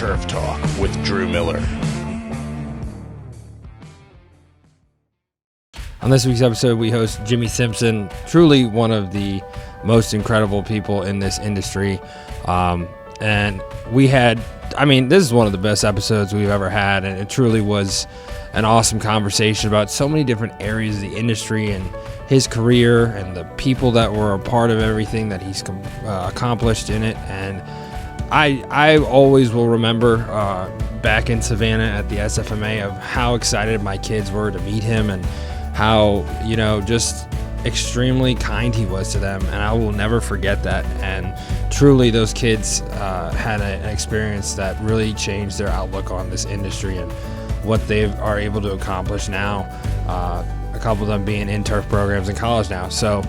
Turf Talk with Drew Miller. On this week's episode, we host Jimmy Simpson, truly one of the most incredible people in this industry. And we had, this is one of the best episodes we've ever had, and it truly was an awesome conversation about so many different areas of the industry and his career and the people that were a part of everything that he's accomplished in it. And I always will remember back in Savannah at the SFMA of how excited my kids were to meet him and how, just extremely kind he was to them. And I will never forget that. And truly those kids had an experience that really changed their outlook on this industry and what they are able to accomplish now. A couple of them being in turf programs in college now. So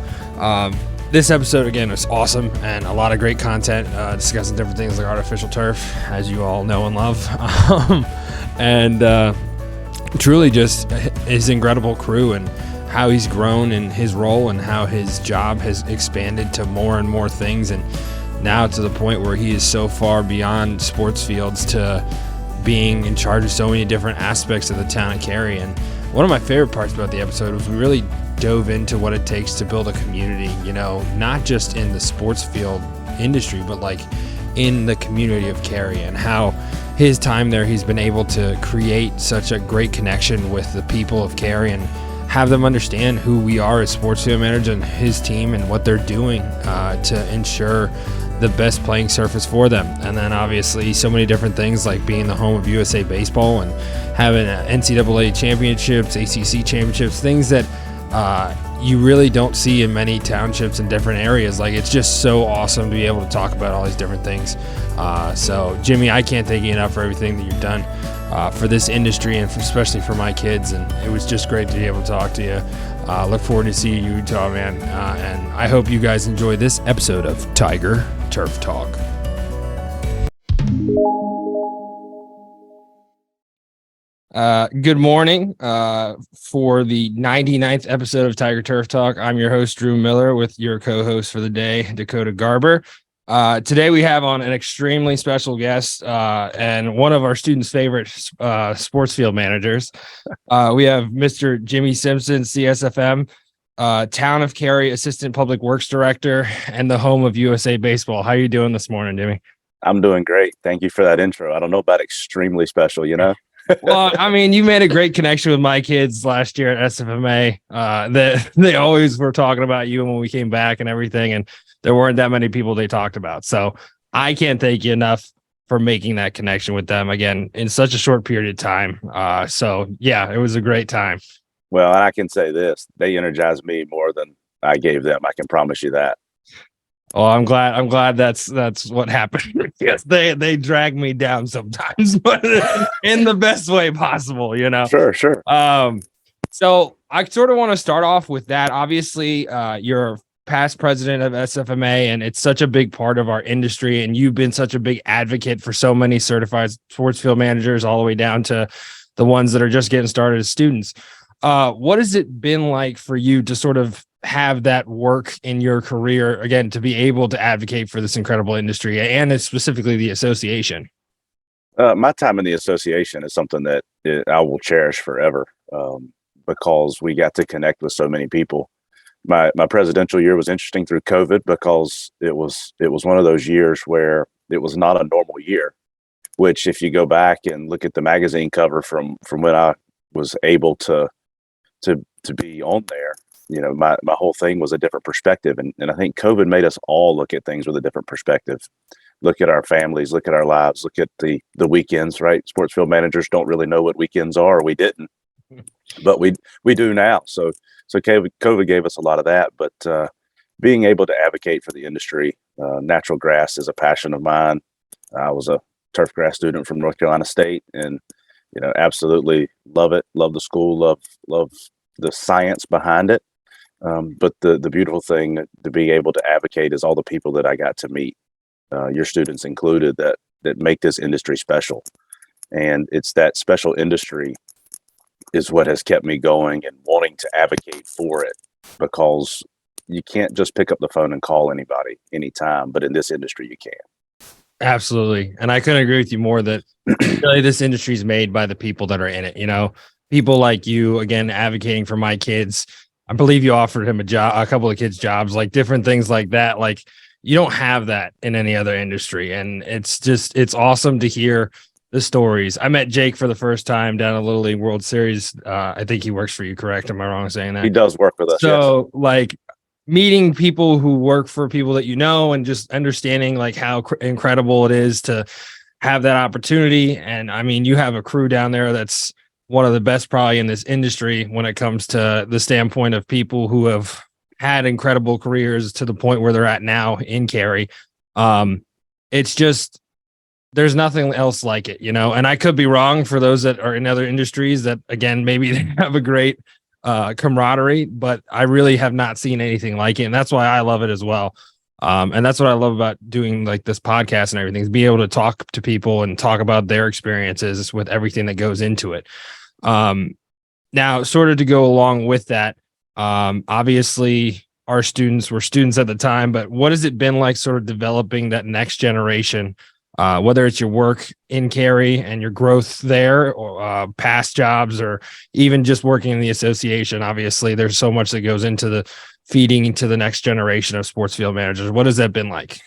this episode, again, was awesome and a lot of great content discussing different things like artificial turf, as you all know and love. And truly just his incredible crew and how he's grown in his role and how his job has expanded to more and more things. And now to the point where he is so far beyond sports fields to being in charge of so many different aspects of the town of Cary. And one of my favorite parts about the episode was we really dove into what it takes to build a community, not just in the sports field industry, but like in the community of Cary, and how his time there, he's been able to create such a great connection with the people of Cary and have them understand who we are as sports field managers and his team and what they're doing to ensure the best playing surface for them. And then obviously so many different things like being the home of USA Baseball and having NCAA championships, ACC championships, things that you really don't see in many townships in different areas. Like, it's just so awesome to be able to talk about all these different things. So Jimmy, I can't thank you enough for everything that you've done for this industry and especially for my kids. And it was just great to be able to talk to you. Look forward to seeing you, Utah, man. And I hope you guys enjoy this episode of Tiger Turf Talk. Good morning for the 99th episode of Tiger Turf Talk. I'm your host, Drew Miller, with your co-host for the day, Dakota Garber. Today we have on an extremely special guest and one of our students' favorite sports field managers. We have Mr. Jimmy Simpson, CSFM, Town of Cary Assistant Public Works Director, and the home of USA Baseball. How are you doing this morning, Jimmy? I'm doing great. Thank you for that intro. I don't know about extremely special, Well, you made a great connection with my kids last year at SFMA. They always were talking about you when we came back and everything, and there weren't that many people they talked about. So I can't thank you enough for making that connection with them again in such a short period of time. So yeah, it was a great time. Well, I can say this: they energized me more than I gave them. I can promise you that. Oh, I'm glad that's what happened. Yes, they drag me down sometimes, but in the best way possible, Sure. So I sort of want to start off with that. Obviously, you're past president of SFMA, and it's such a big part of our industry, and you've been such a big advocate for so many certified sports field managers, all the way down to the ones that are just getting started as students. What has it been like for you to sort of have that work in your career, again, to be able to advocate for this incredible industry and specifically the association? My time in the association is something that I will cherish forever because we got to connect with so many people. My presidential year was interesting through COVID because it was one of those years where it was not a normal year, which if you go back and look at the magazine cover from when I was able to be on there, my whole thing was a different perspective. And I think COVID made us all look at things with a different perspective, look at our families, look at our lives, look at the weekends, right? Sports field managers don't really know what weekends are. Or we didn't, but we do now. So COVID gave us a lot of that, but being able to advocate for the industry, natural grass is a passion of mine. I was a turfgrass student from North Carolina State, and absolutely love it. Love the school. Love the science behind it. But the beautiful thing to be able to advocate is all the people that I got to meet, your students included, that make this industry special. And it's that special industry is what has kept me going and wanting to advocate for it, because you can't just pick up the phone and call anybody anytime, but in this industry you can. Absolutely. And I couldn't agree with you more that really this industry is made by the people that are in it. You know, people like you, again, advocating for my kids. I believe you offered him a couple of kids jobs, like different things like that. Like you don't have that in any other industry. And it's awesome to hear the stories. I met Jake for the first time down at Little League World Series. I think he works for you, correct? Am I wrong in saying that? He does work with us. So, like, meeting people who work for people that you know and just understanding like how incredible it is to have that opportunity. And I mean, you have a crew down there that's one of the best probably in this industry when it comes to the standpoint of people who have had incredible careers to the point where they're at now in Cary. It's just there's nothing else like it, you know. And I could be wrong for those that are in other industries that, again, maybe they have a great camaraderie, but I really have not seen anything like it. And that's why I love it as well. And that's what I love about doing like this podcast and everything, is be able to talk to people and talk about their experiences with everything that goes into it. Now, sort of to go along with that, obviously our students were students at the time, but what has it been like sort of developing that next generation, whether it's your work in Cary and your growth there, or past jobs, or even just working in the association? Obviously, there's so much that goes into the feeding into the next generation of sports field managers. What has that been like?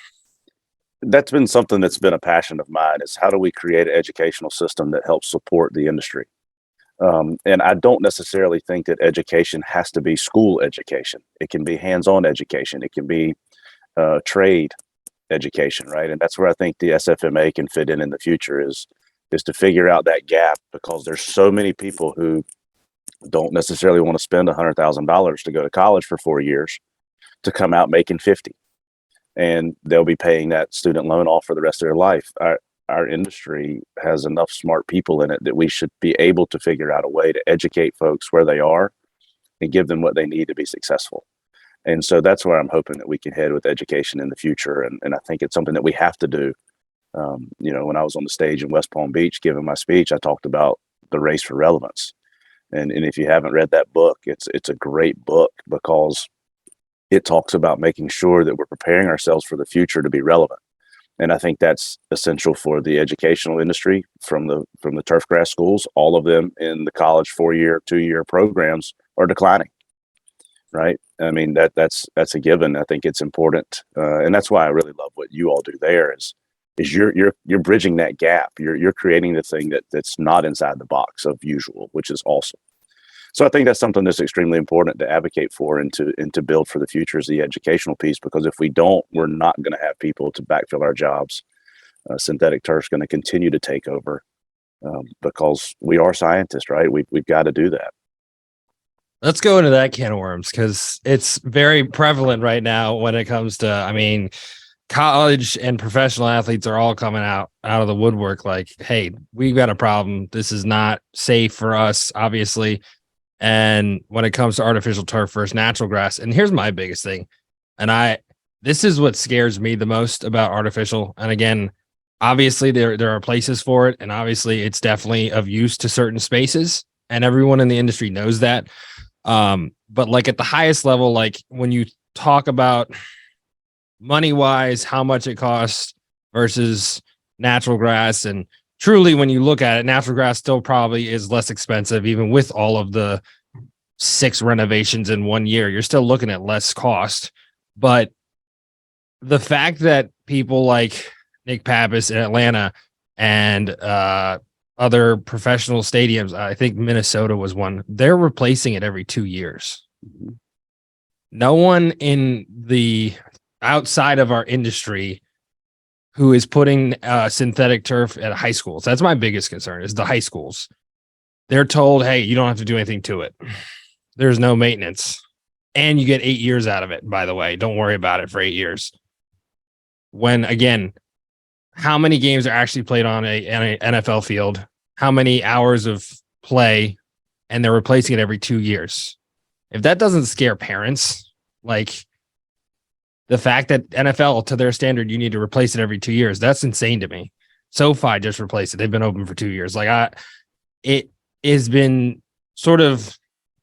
That's been something that's been a passion of mine, is how do we create an educational system that helps support the industry? And I don't necessarily think that education has to be school education. It can be hands-on education. It can be trade education, right? And that's where I think the SFMA can fit in the future, is to figure out that gap, because there's so many people who don't necessarily want to spend $100,000 to go to college for 4 years to come out making 50, and they'll be paying that student loan off for the rest of their life. Our industry has enough smart people in it that we should be able to figure out a way to educate folks where they are and give them what they need to be successful. And so that's where I'm hoping that we can head with education in the future. And I think it's something that we have to do. You know, when I was on the stage in West Palm Beach giving my speech, I talked about the race for relevance. And if you haven't read that book, it's a great book, because it talks about making sure that we're preparing ourselves for the future to be relevant. And I think that's essential for the educational industry, from the turfgrass schools. All of them in the college 4-year, 2-year programs are declining, right? I mean, that's a given. I think it's important, and that's why I really love what you all do there. Is you're bridging that gap. You're creating the thing that's not inside the box of usual, which is awesome. So I think that's something that's extremely important to advocate for and to build for the future, is the educational piece, because if we don't, we're not going to have people to backfill our jobs. Synthetic turf's going to continue to take over, because we are scientists, right? We've got to do that. Let's go into that can of worms, because it's very prevalent right now when it comes to, I mean, college and professional athletes are all coming out of the woodwork like, hey, we've got a problem. This is not safe for us, obviously. And when it comes to artificial turf versus natural grass, and here's my biggest thing, and this is what scares me the most about artificial. And again, obviously there are places for it, and obviously it's definitely of use to certain spaces, and everyone in the industry knows that. But like at the highest level, like when you talk about money wise, how much it costs versus natural grass, and truly, when you look at it, natural grass still probably is less expensive, even with all of the 6 renovations in 1 year. You're still looking at less cost. But the fact that people like Nick Pappas in Atlanta and other professional stadiums, I think Minnesota was one, they're replacing it every 2 years. No one in the outside of our industry who is putting synthetic turf at high schools. That's my biggest concern, is the high schools. They're told, hey, you don't have to do anything to it. There's no maintenance. And you get 8 years out of it, by the way. Don't worry about it for 8 years. When, again, how many games are actually played on an NFL field? How many hours of play? And they're replacing it every 2 years. If that doesn't scare parents, like, the fact that NFL, to their standard, you need to replace it every 2 years, that's insane to me. SoFi just replaced it. They've been open for 2 years. Like, it has been sort of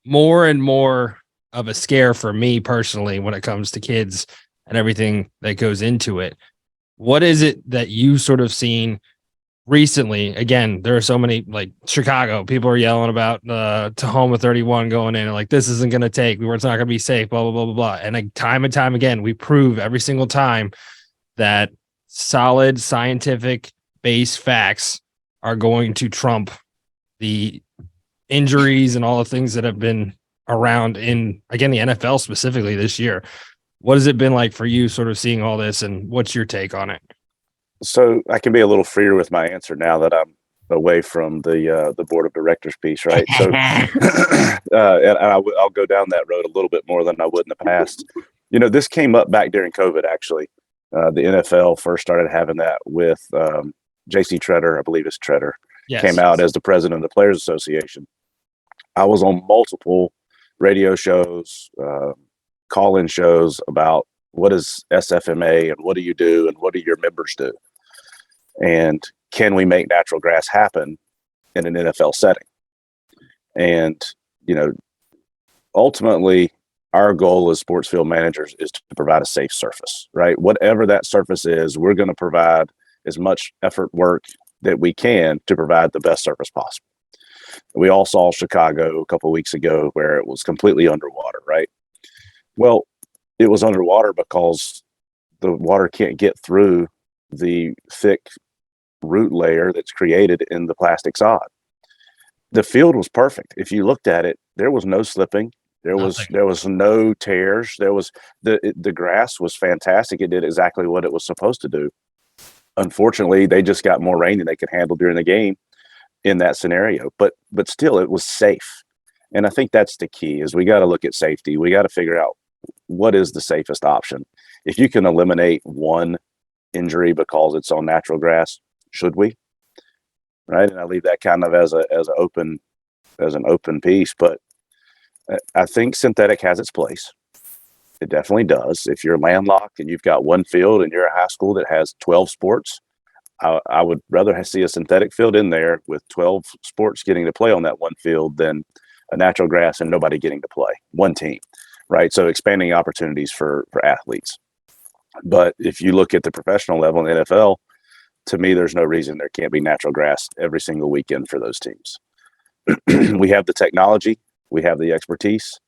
more and more of a scare for me personally when it comes to kids and everything that goes into it. what is it that you sort of seen recently? Again, there are so many, like Chicago, people are yelling about Tahoma 31 going in and like, this isn't going to take, it's not going to be safe, blah, blah, blah, blah, blah. And like time and time again, we prove every single time that solid scientific based facts are going to trump the injuries and all the things that have been around in, again, the NFL specifically this year. What has it been like for you sort of seeing all this, and what's your take on it? So I can be a little freer with my answer now that I'm away from the board of directors piece, right? So, and I'll go down that road a little bit more than I would in the past. This came up back during COVID, actually. The NFL first started having that with J.C. Treader, I believe it's Treader, came out as the president of the Players Association. I was on multiple radio shows, call-in shows about what is SFMA and what do you do and what do your members do? And can we make natural grass happen in an NFL setting? And, ultimately, our goal as sports field managers is to provide a safe surface, right? Whatever that surface is, we're going to provide as much effort work that we can to provide the best surface possible. We all saw Chicago a couple of weeks ago where it was completely underwater, right? Well, it was underwater because the water can't get through the thick root layer that's created in the plastic sod. The field was perfect. If you looked at it, there was no slipping. There was no tears. There was the grass was fantastic. It did exactly what it was supposed to do. Unfortunately, they just got more rain than they could handle during the game in that scenario. But still, it was safe. And I think that's the key is we got to look at safety. We got to figure out what is the safest option. If you can eliminate one injury because it's on natural grass, should we? Right. And I leave that kind of as an open piece. But I think synthetic has its place. It definitely does. If you're landlocked and you've got one field and you're a high school that has 12 sports, I would rather see a synthetic field in there with 12 sports getting to play on that one field than a natural grass and nobody getting to play, one team, right? So expanding opportunities for athletes. But if you look at the professional level in the NFL, to me, there's no reason there can't be natural grass every single weekend for those teams. We have the technology. We have the expertise,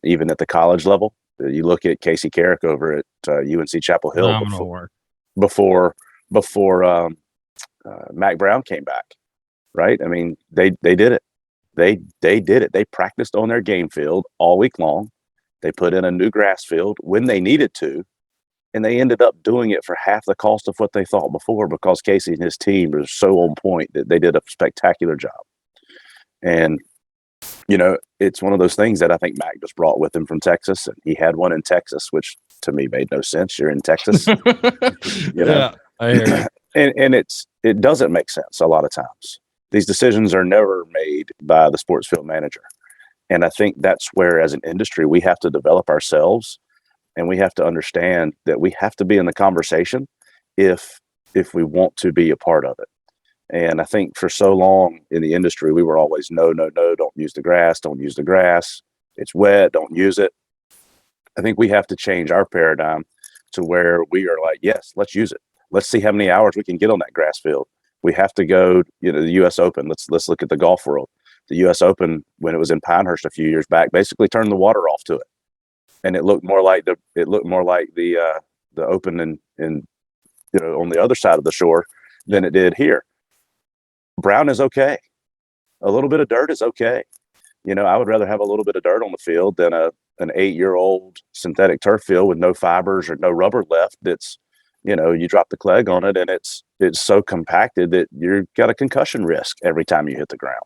even at the college level. You look at Casey Carrick over at UNC Chapel Hill before Mac Brown came back, right? I mean, they did it. They did it. They practiced on their game field all week long. They put in a new grass field when they needed to, and they ended up doing it for half the cost of what they thought before because Casey and his team were so on point that they did a spectacular job. And it's one of those things that I think Mac just brought with him from Texas, and he had one in Texas, which to me made no sense. You're in Texas, Yeah, I hear you. and it doesn't make sense a lot of times. These decisions are never made by the sports field manager, and I think that's where, as an industry, we have to develop ourselves, and we have to understand that we have to be in the conversation if we want to be a part of it. And I think for so long in the industry, we were always, no, don't use the grass. Don't use the grass. It's wet. Don't use it. I think we have to change our paradigm to where we are like, yes, let's use it. Let's see how many hours we can get on that grass field. We have to go, the U.S. Open. Let's look at the golf world. The U.S. Open, when it was in Pinehurst a few years back, basically turned the water off to it, and it looked more like the Open in on the other side of the shore than it did here. Brown is okay. A little bit of dirt is okay. I would rather have a little bit of dirt on the field than an 8-year-old synthetic turf field with no fibers or no rubber left. That's, you drop the cleg on it and it's so compacted that you've got a concussion risk every time you hit the ground.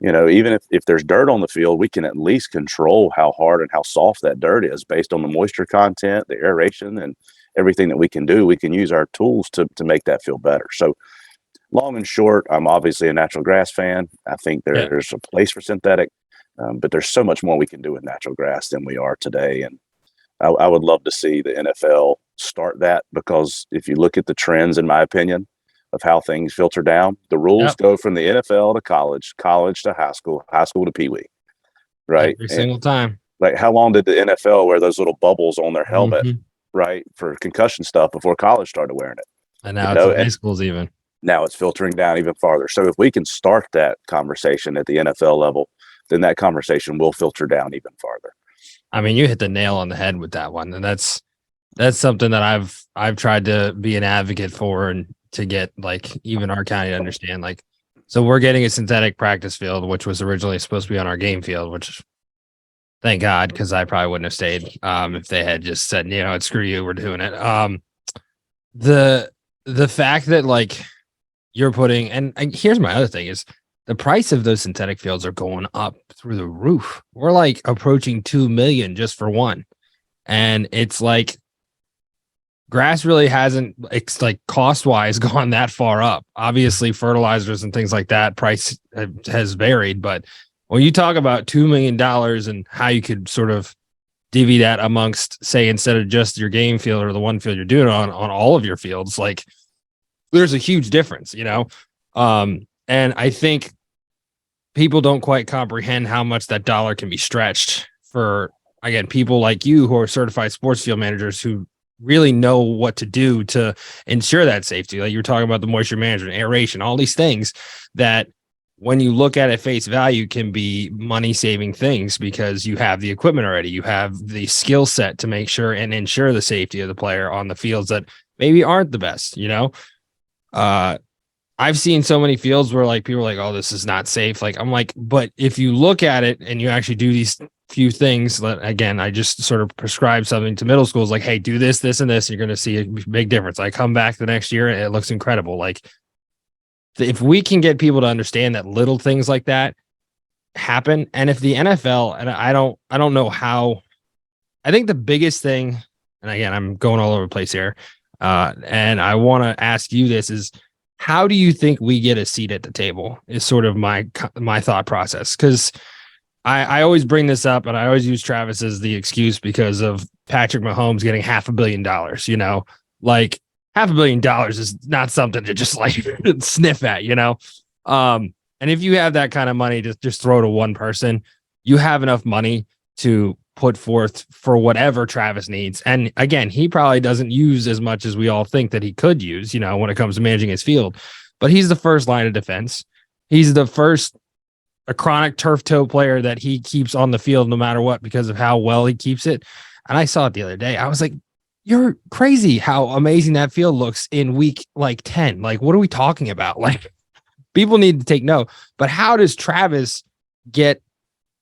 Even if there's dirt on the field, we can at least control how hard and how soft that dirt is based on the moisture content, the aeration, and everything that we can do. We can use our tools to make that feel better. So, long and short, I'm obviously a natural grass fan. I think there's a place for synthetic, but there's so much more we can do with natural grass than we are today. And I would love to see the NFL start that, because if you look at the trends, in my opinion, of how things filter down, the rules go from the NFL to college to high school to Pee Wee, right? Every single time. Like, how long did the NFL wear those little bubbles on their helmet right, for concussion stuff before college started wearing it. And now You it's know, in high and schools even. now it's filtering down even farther. So if we can start that conversation at the NFL level, then that conversation will filter down even farther. I mean, you hit the nail on the head with that one, and that's something that I've tried to be an advocate for, and to get like even our county to understand. Like, so we're getting a synthetic practice field, which was originally supposed to be on our game field, which thank God, because I probably wouldn't have stayed if they had just said, screw you, we're doing it. The fact that like you're putting, and here's my other thing is the price of those synthetic fields are going up through the roof. We're like approaching 2 million just for one. And it's like grass really hasn't, it's like cost wise gone that far up. Obviously fertilizers and things like that price has varied, but when you talk about $2 million and how you could sort of divvy that amongst, say, instead of just your game field or the one field you're doing on all of your fields, like there's a huge difference, and I think people don't quite comprehend how much that dollar can be stretched for, again, people like you who are certified sports field managers who really know what to do to ensure that safety. Like you're talking about the moisture management, aeration, all these things that when you look at it face value can be money saving things because you have the equipment already. You have the skill set to make sure and ensure the safety of the player on the fields that maybe aren't the best, I've seen so many fields where like people are like, oh, this is not safe. Like, I'm like, but if you look at it and you actually do these few things, again, I just sort of prescribe something to middle schools like, hey, do this, this, and this. You're going to see a big difference. I come back the next year and it looks incredible. Like, if we can get people to understand that little things like that happen, and if the NFL, and I don't know how, I think the biggest thing, and again, I'm going all over the place here, and I want to ask you this is, how do you think we get a seat at the table is sort of my thought process. Cause I always bring this up and I always use Travis as the excuse because of Patrick Mahomes getting $500 million, like $500 million is not something to just like sniff at, and if you have that kind of money to just throw to one person, you have enough money to put forth for whatever Travis needs. And again, he probably doesn't use as much as we all think that he could use, when it comes to managing his field, but he's the first line of defense. He's the first a chronic turf toe player that he keeps on the field no matter what, because of how well he keeps it. And I saw it the other day. I was like, you're crazy how amazing that field looks in week like 10. Like, what are we talking about? Like, people need to take note. But how does Travis get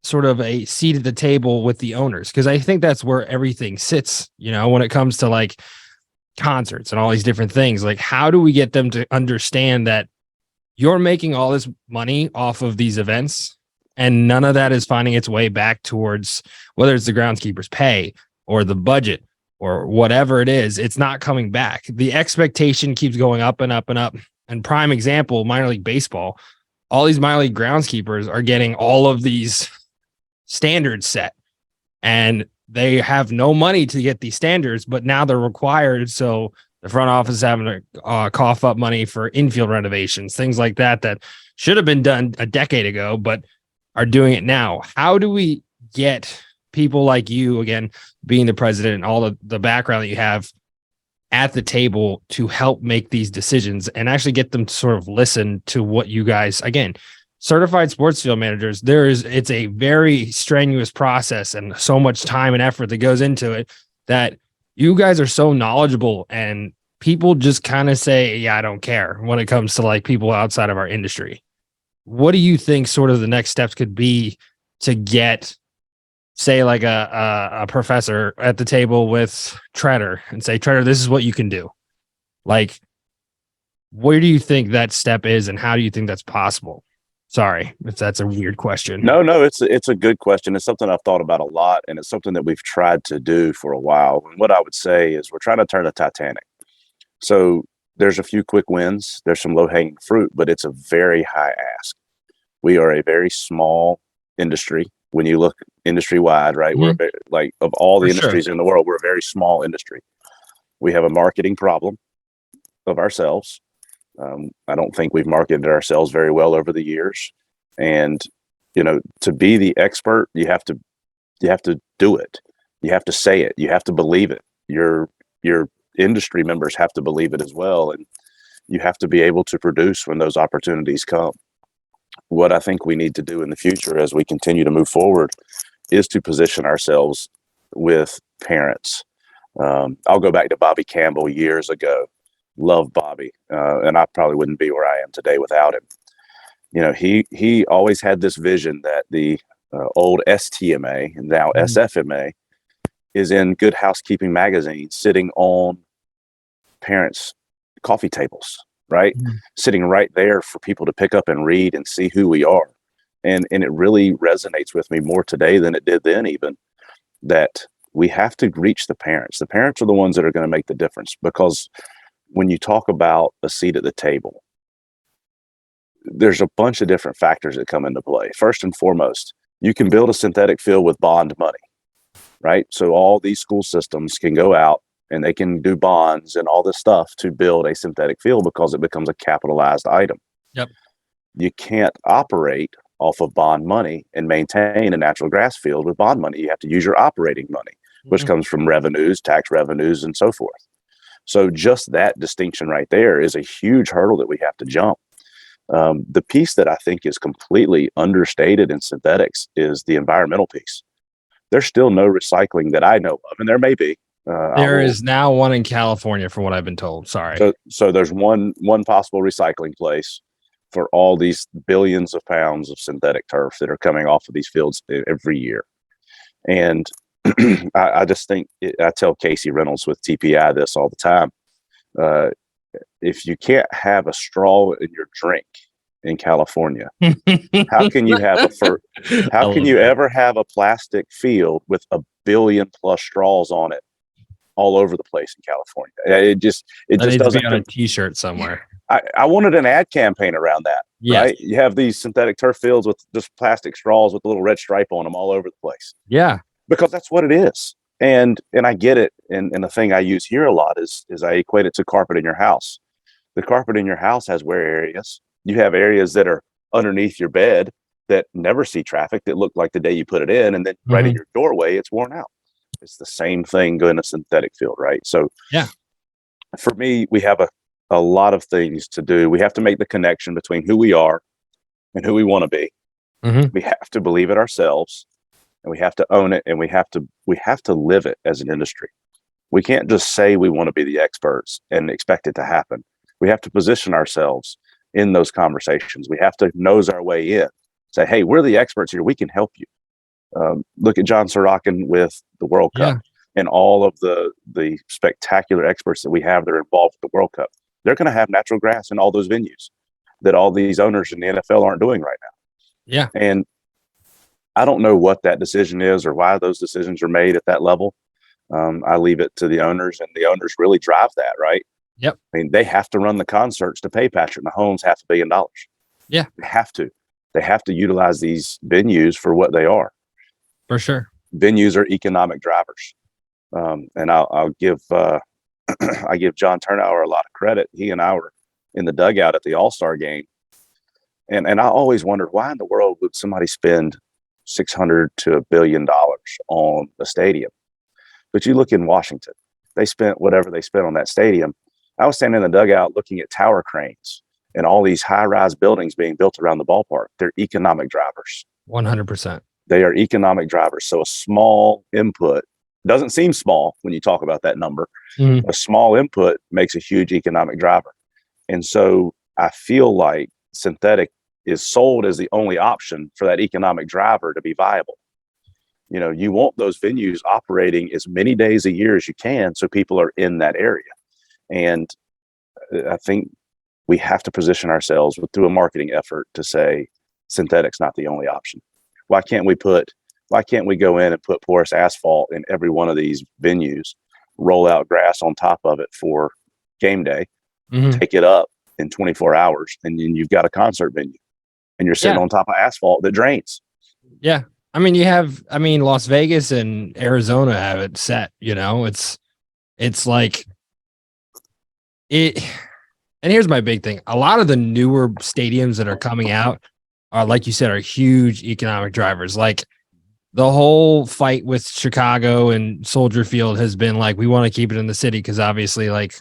sort of a seat at the table with the owners? Because I think that's where everything sits, when it comes to like concerts and all these different things. Like, how do we get them to understand that you're making all this money off of these events and none of that is finding its way back towards whether it's the groundskeeper's pay or the budget or whatever it is, it's not coming back. The expectation keeps going up and up and up. And prime example, minor league baseball, all these minor league groundskeepers are getting all of these standards set and they have no money to get these standards, but now they're required. So the front office is having to cough up money for infield renovations, things like that, that should have been done a decade ago, but are doing it now. How do we get people like you, again, being the president and all the background that you have at the table to help make these decisions and actually get them to sort of listen to what you guys, again, certified sports field managers, it's a very strenuous process and so much time and effort that goes into it that you guys are so knowledgeable and people just kind of say, yeah, I don't care when it comes to like people outside of our industry. What do you think sort of the next steps could be to get, say, like a professor at the table with Treader and say, Treader, this is what you can do? Like, where do you think that step is and how do you think that's possible? Sorry if that's a weird question. No, it's a good question. It's something I've thought about a lot, and it's something that we've tried to do for a while. And what I would say is we're trying to turn the Titanic. So there's a few quick wins. There's some low-hanging fruit, but it's a very high ask. We are a very small industry. When you look industry-wide, right? Mm-hmm. We're like, of all the industries in the world, we're a very small industry. We have a marketing problem of ourselves. I don't think we've marketed ourselves very well over the years. And, to be the expert, you have to do it. You have to say it. You have to believe it. You're your industry members have to believe it as well. And you have to be able to produce when those opportunities come. What I think we need to do in the future as we continue to move forward is to position ourselves with parents. I'll go back to Bobby Campbell years ago. Love Bobby, and I probably wouldn't be where I am today without him. You know, he always had this vision that the old STMA and now SFMA is in Good Housekeeping magazine, sitting on parents' coffee tables, right? Sitting right there for people to pick up and read and see who we are. And it really resonates with me more today than it did then, even, that we have to reach the parents. The parents are the ones that are going to make the difference, because when you talk about a seat at the table, there's a bunch of different factors that come into play. First and foremost, you can build a synthetic field with bond money, right? So all these school systems can go out and they can do bonds and all this stuff to build a synthetic field because it becomes a capitalized item. Yep. You can't operate off of bond money and maintain a natural grass field with bond money. You have to use your operating money, which comes from revenues, tax revenues, and so forth. So just that distinction right there is a huge hurdle that we have to jump. The piece that I think is completely understated in synthetics is the environmental piece. There's still no recycling that I know of, and there may be. There is now one in California, from what I've been told. Sorry. So there's one possible recycling place for all these billions of pounds of synthetic turf that are coming off of these fields every year. And I just think, I tell Casey Reynolds with TPI this all the time. If you can't have a straw in your drink in California, how can you have ever have a plastic field with 1 billion plus straws on it all over the place in California? It just doesn't be on a t-shirt somewhere. I wanted an ad campaign around that. Yes. Right? You have these synthetic turf fields with just plastic straws with a little red stripe on them all over the place. Yeah. Because that's what it is. And I get it. And the thing I use here a lot is I equate it to carpet in your house. The carpet in your house has wear areas. You have areas that are underneath your bed that never see traffic, that look like the day you put it in, and then right at your doorway, it's worn out. It's the same thing going to synthetic field, right? So yeah, for me, we have a lot of things to do. We have to make the connection between who we are and who we want to be. We have to believe it ourselves, and we have to own it, and we have to live it as an industry. We can't just say we want to be the experts and expect it to happen. We have to position ourselves in those conversations. We have to nose our way in, say, hey, we're the experts here. We can help you. Look at John Sorokin with the World Cup and all of the spectacular experts that we have that are involved with the World Cup. They're going to have natural grass in all those venues that all these owners in the NFL aren't doing right now. Yeah. And I don't know what that decision is or why those decisions are made at that level. I leave it to the owners, and the owners really drive that, right? Yep. I mean, they have to run the concerts to pay Patrick Mahomes $500 million. Yeah. They have to. They have to utilize these venues for what they are. For sure. Venues are economic drivers. And I'll give I give John Turnauer a lot of credit. He and I were in the dugout at the All-Star game. And I always wondered, why in the world would somebody spend $600 to $1 billion on a stadium? But you look in Washington, they spent whatever they spent on that stadium. I was standing in the dugout looking at tower cranes and all these high-rise buildings being built around the ballpark. They're economic drivers. 100%. They are economic drivers. So a small input doesn't seem small when you talk about that number. A small input makes a huge economic driver. And so I feel like synthetic is sold as the only option for that economic driver to be viable. You know, you want those venues operating as many days a year as you can so people are in that area. And I think we have to position ourselves through a marketing effort to say synthetic's not the only option. Why can't we go in and put porous asphalt in every one of these venues, roll out grass on top of it for game day, take it up in 24 hours, and then you've got a concert venue and you're sitting on top of asphalt that drains. Yeah. I mean, Las Vegas and Arizona have it set, it's like it. And here's my big thing. A lot of the newer stadiums that are coming out are, like you said, are huge economic drivers. Like the whole fight with Chicago and Soldier Field has been like, we want to keep it in the city because obviously, like,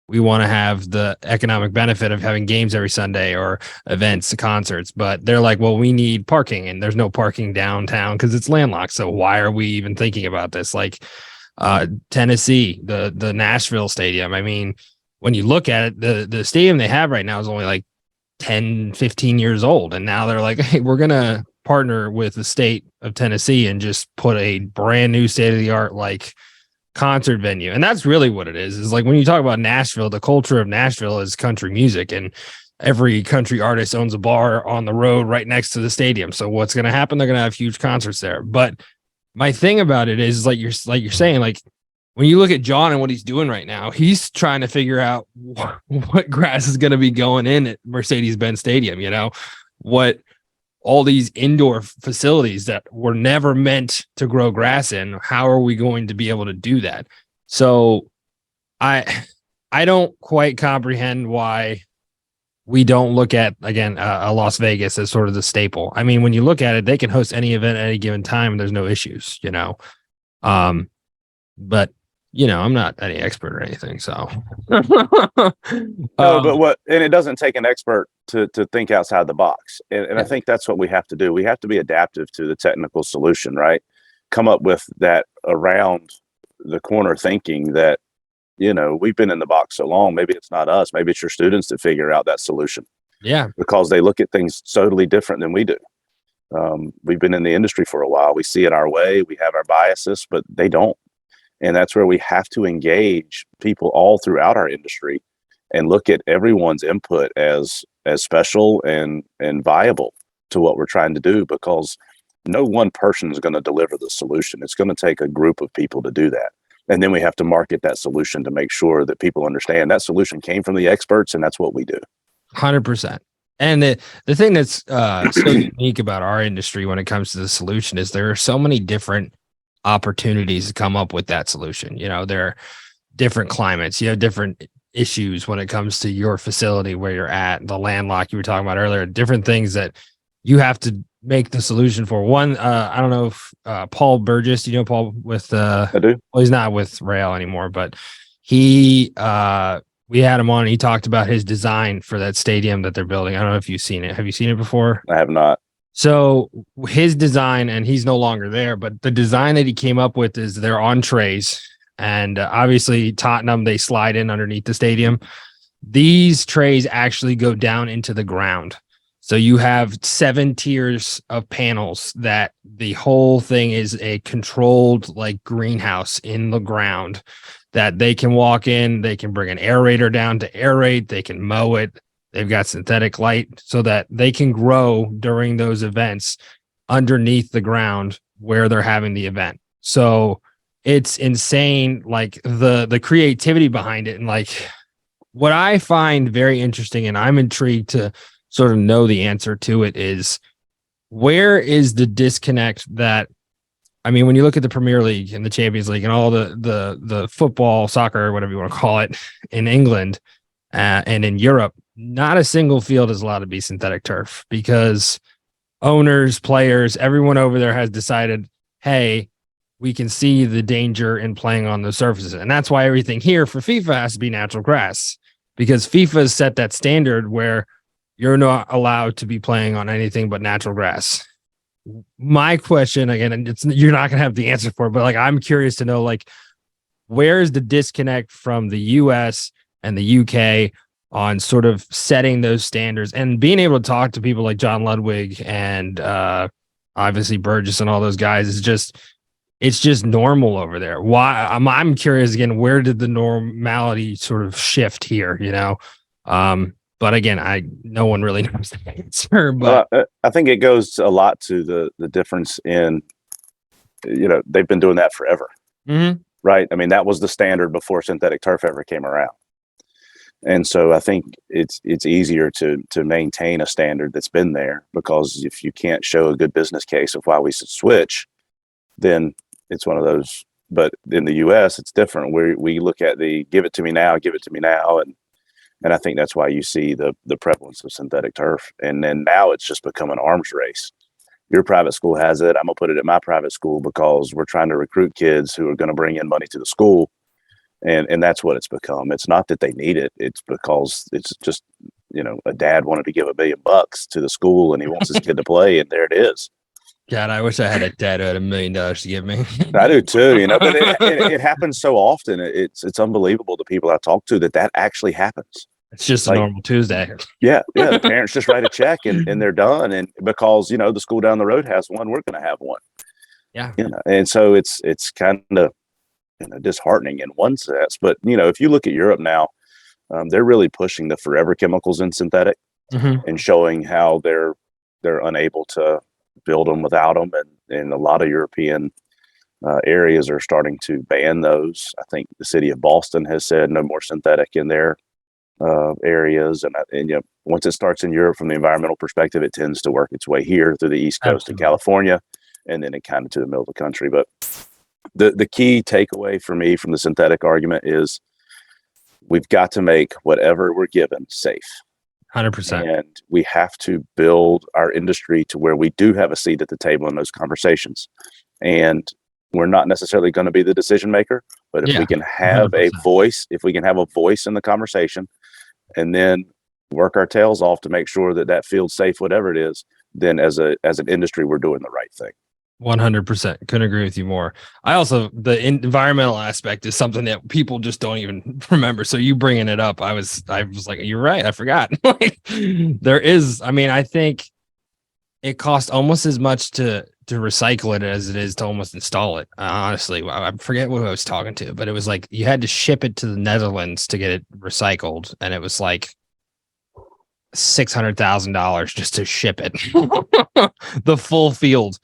we want to have the economic benefit of having games every Sunday or events, concerts. But they're like, well, we need parking, and there's no parking downtown because it's landlocked. So why are we even thinking about this? Like, Tennessee, the Nashville stadium. I mean, when you look at it, the stadium they have right now is only like 10, 15 years old. And now they're like, hey, we're going to partner with the state of Tennessee and just put a brand new state of the art, like, concert venue. And that's really what it is like when you talk about Nashville, the culture of Nashville is country music, and every country artist owns a bar on the road right next to the stadium. So what's going to happen? They're going to have huge concerts there. But my thing about it is like you're saying, like, when you look at John and what he's doing right now, he's trying to figure out what grass is going to be going in at Mercedes-Benz Stadium, what all these indoor facilities that were never meant to grow grass in. How are we going to be able to do that? So I don't quite comprehend why we don't look at, again, a Las Vegas as sort of the staple. I mean, when you look at it, they can host any event at any given time and there's no issues, but I'm not any expert or anything. So no, but it doesn't take an expert to think outside the box. And I think that's what we have to do. We have to be adaptive to the technical solution, right? Come up with that around the corner thinking that, we've been in the box so long, maybe it's not us, maybe it's your students that figure out that solution. Yeah. Because they look at things totally different than we do. We've been in the industry for a while. We see it our way. We have our biases, but they don't. And that's where we have to engage people all throughout our industry and look at everyone's input as special and viable to what we're trying to do, because no one person is going to deliver the solution. It's going to take a group of people to do that. And then we have to market that solution to make sure that people understand that solution came from the experts, and that's what we do. 100%. And the thing that's so unique about our industry when it comes to the solution is there are so many different opportunities to come up with that solution. There are different climates, you have different issues when it comes to your facility where you're at, the landlock you were talking about earlier, different things that you have to make the solution for. One, I don't know if Paul Burgess, Paul with I do. Well, he's not with Rail anymore, but he we had him on and he talked about his design for that stadium that they're building. I don't know if you've seen it. Have you seen it before? I have not. So his design, and he's no longer there, but the design that he came up with is they're on trays. And obviously Tottenham, they slide in underneath the stadium. These trays actually go down into the ground. So you have 7 tiers of panels that the whole thing is a controlled, like, greenhouse in the ground that they can walk in. They can bring an aerator down to aerate. They can mow it. They've got synthetic light so that they can grow during those events underneath the ground where they're having the event. So it's insane, like the creativity behind it. And like what I find very interesting, and I'm intrigued to sort of know the answer to it, is where is the disconnect that, I mean, when you look at the Premier League and the Champions League and all the football, soccer, whatever you want to call it, in England and in Europe, not a single field is allowed to be synthetic turf because owners, players, everyone over there has decided, hey, we can see the danger in playing on those surfaces. And that's why everything here for FIFA has to be natural grass, because FIFA has set that standard where you're not allowed to be playing on anything but natural grass. My question, again, and you're not going to have the answer for it, but like, I'm curious to know, like, where is the disconnect from the US and the UK on sort of setting those standards and being able to talk to people like John Ludwig and obviously Burgess and all those guys it's just normal over there. Why? I'm curious again, where did the normality sort of shift here, but again, no one really knows the answer. But I think it goes a lot to the difference in, they've been doing that forever, right? I mean, that was the standard before synthetic turf ever came around. And so I think it's easier to maintain a standard that's been there, because if you can't show a good business case of why we should switch, then it's one of those. But in the US, it's different. We look at the give it to me now. And I think that's why you see the prevalence of synthetic turf. And then now it's just become an arms race. your private school has it. I'm gonna put it at my private school because we're trying to recruit kids who are going to bring in money to the school. And that's what it's become. It's not that they need it. It's because it's just, a dad wanted to give $1 million to the school and he wants his kid to play, and there it is. God, I wish I had a dad who had $1 million to give me. I do too, but it happens so often. It's unbelievable the people I talk to that actually happens. It's just a normal Tuesday. Yeah. The parents just write a check and they're done. And because, the school down the road has one, we're going to have one. Yeah. And so it's kind of, disheartening in one sense. But, if you look at Europe now, they're really pushing the forever chemicals in synthetic and showing how they're unable to build them without them. And a lot of European areas are starting to ban those. I think the city of Boston has said no more synthetic in their areas. And once it starts in Europe from the environmental perspective, it tends to work its way here through the East Coast of California, and then it kind of to the middle of the country. But the key takeaway for me from the synthetic argument is we've got to make whatever we're given safe. 100%. And we have to build our industry to where we do have a seat at the table in those conversations. And we're not necessarily going to be the decision maker, but if we can have 100%. If we can have a voice in the conversation and then work our tails off to make sure that field's safe, whatever it is, then as an industry, we're doing the right thing. 100%. Couldn't agree with you more. I also, the environmental aspect is something that people just don't even remember. So you bringing it up, I was like, you're right. I forgot. I think it costs almost as much to recycle it as it is to almost install it. Honestly, I forget who I was talking to, but it was like you had to ship it to the Netherlands to get it recycled, and it was like $600,000 just to ship it. The full field.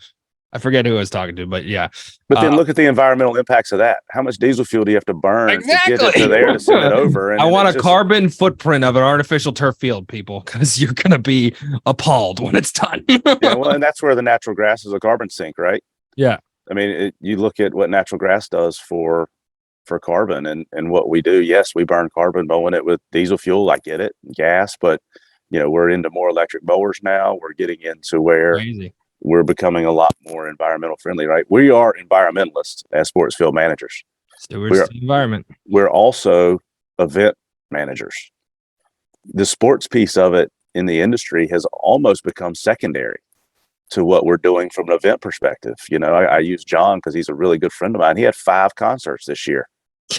I forget who I was talking to, but yeah. But then look at the environmental impacts of that. How much diesel fuel do you have to burn to get it to there to send it over? And I want a carbon footprint of an artificial turf field, people, because you're going to be appalled when it's done. And that's where the natural grass is a carbon sink, right? Yeah. I mean, you look at what natural grass does for carbon and what we do. Yes, we burn carbon mowing it with diesel fuel. I get it, gas, but we're into more electric mowers now. We're getting into where we're becoming a lot more environmental friendly, right? We are environmentalists as sports field managers. Stewards of the environment. We're also event managers. The sports piece of it in the industry has almost become secondary to what we're doing from an event perspective. I use John because he's a really good friend of mine. He had 5 concerts this year.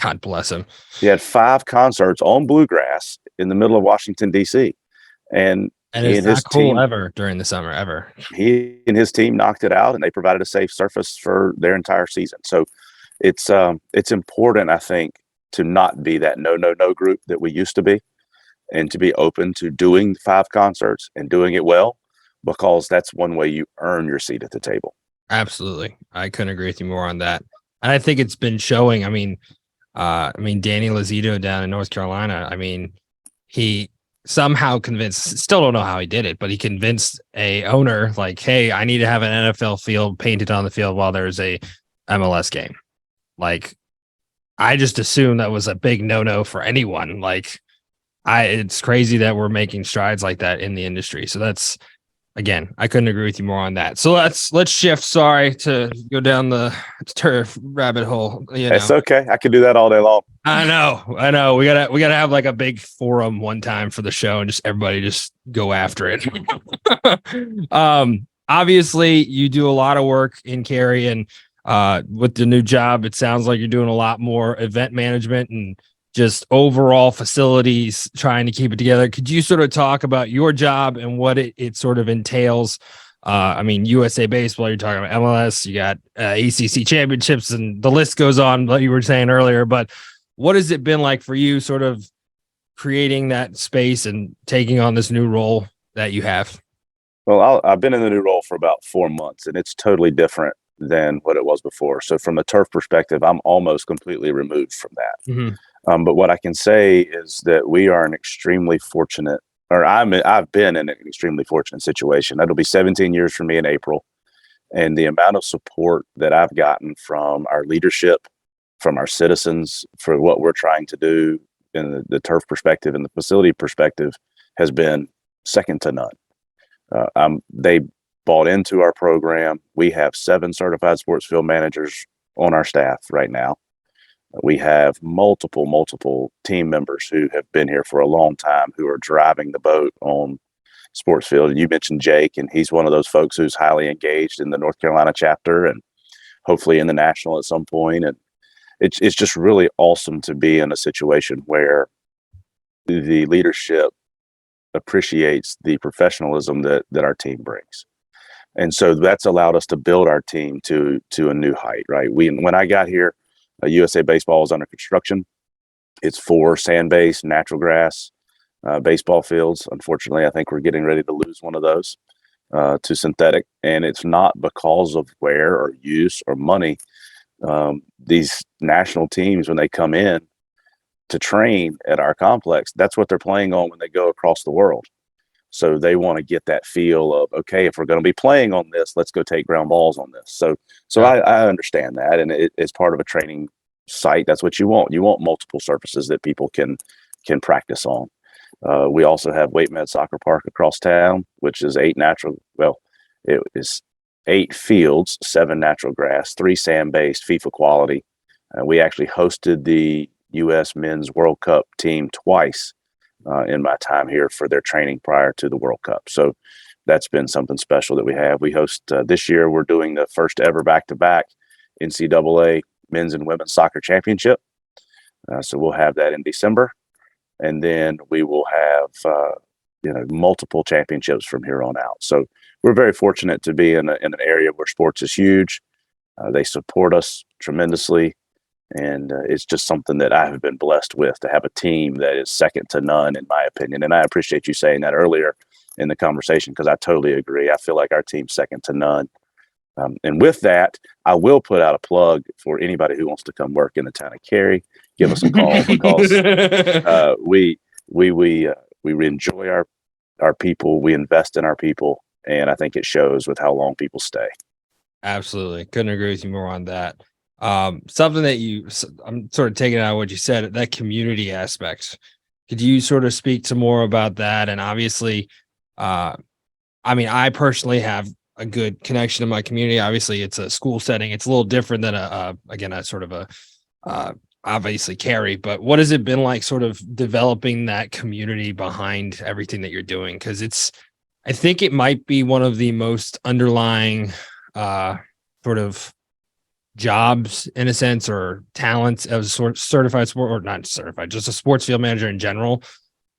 God bless him. He had 5 concerts on bluegrass in the middle of Washington, D.C. And it's not cool ever during the summer, ever. He and his team knocked it out, and they provided a safe surface for their entire season. So it's important, I think, to not be that no group that we used to be, and to be open to doing 5 concerts and doing it well, because that's one way you earn your seat at the table. Absolutely. I couldn't agree with you more on that. And I think it's been showing. I mean, Danny Lazito down in North Carolina, he somehow convinced, still don't know how he did it, but he convinced a owner like, hey, I need to have an NFL field painted on the field while there's a MLS game. Like, I just assumed that was a big no-no for anyone. Like, it's crazy that we're making strides like that in the industry. So that's, again, I couldn't agree with you more on that. So let's shift. Sorry to go down the turf rabbit hole. It's okay. I can do that all day long. I know. We gotta have like a big forum one time for the show and just everybody just go after it. Obviously, you do a lot of work in Cary, and with the new job, it sounds like you're doing a lot more event management and just overall facilities, trying to keep it together. Could you sort of talk about your job and what it sort of entails? USA Baseball, you're talking about MLS, you got ACC championships, and the list goes on, like you were saying earlier. But what has it been like for you sort of creating that space and taking on this new role that you have? Well, I've been in the new role for about 4 months, and it's totally different than what it was before. So from a turf perspective, I'm almost completely removed from that. Mm-hmm. But what I can say is that we are an extremely fortunate, or I've been in an extremely fortunate situation. That'll be 17 years for me in April. And the amount of support that I've gotten from our leadership, from our citizens for what we're trying to do in the turf perspective and the facility perspective has been second to none. bought into our program. We have 7 certified sports field managers on our staff right now. We have multiple team members who have been here for a long time who are driving the boat on sports field. And you mentioned Jake, and he's one of those folks who's highly engaged in the North Carolina chapter and hopefully in the national at some point. And it's just really awesome to be in a situation where the leadership appreciates the professionalism that our team brings. And so that's allowed us to build our team to a new height, right? When I got here, USA Baseball was under construction. It's 4 sand-based, natural grass baseball fields. Unfortunately, I think we're getting ready to lose one of those to synthetic. And it's not because of wear or use or money. These national teams, when they come in to train at our complex, that's what they're playing on when they go across the world. So they want to get that feel of, okay, if we're going to be playing on this, let's go take ground balls on this. So Yeah. I understand that. And it's part of a training site. That's what you want. You want multiple surfaces that people can practice on. We also have Wait Med Soccer Park across town, which is 8 it is 8 fields, 7 natural grass, 3 sand-based, FIFA quality. We actually hosted the U.S. Men's World Cup team twice in my time here for their training prior to the World Cup. So that's been something special that we have. We host this year, we're doing the first ever back-to-back NCAA men's and women's soccer championship. So we'll have that in December. And then we will have, multiple championships from here on out. So we're very fortunate to be in an area where sports is huge. They support us tremendously. And it's just something that I have been blessed with, to have a team that is second to none, in my opinion. And I appreciate you saying that earlier in the conversation, because I totally agree. I feel like our team's second to none. And with that, I will put out a plug for anybody who wants to come work in the town of Cary. Give us a call, because we enjoy our people. We invest in our people, and I think it shows with how long people stay. Absolutely. Couldn't agree with you more on that. Something that I'm sort of taking out of what you said, that community aspect. Could you sort of speak to more about that? And obviously, I I personally have a good connection to my community. Obviously, it's a school setting. It's a little different than a sort of obviously Cary, but what has it been like sort of developing that community behind everything that you're doing? Because I think it might be one of the most underlying sort of jobs, in a sense, or talents as a sort of certified sport, or not certified, just a sports field manager in general,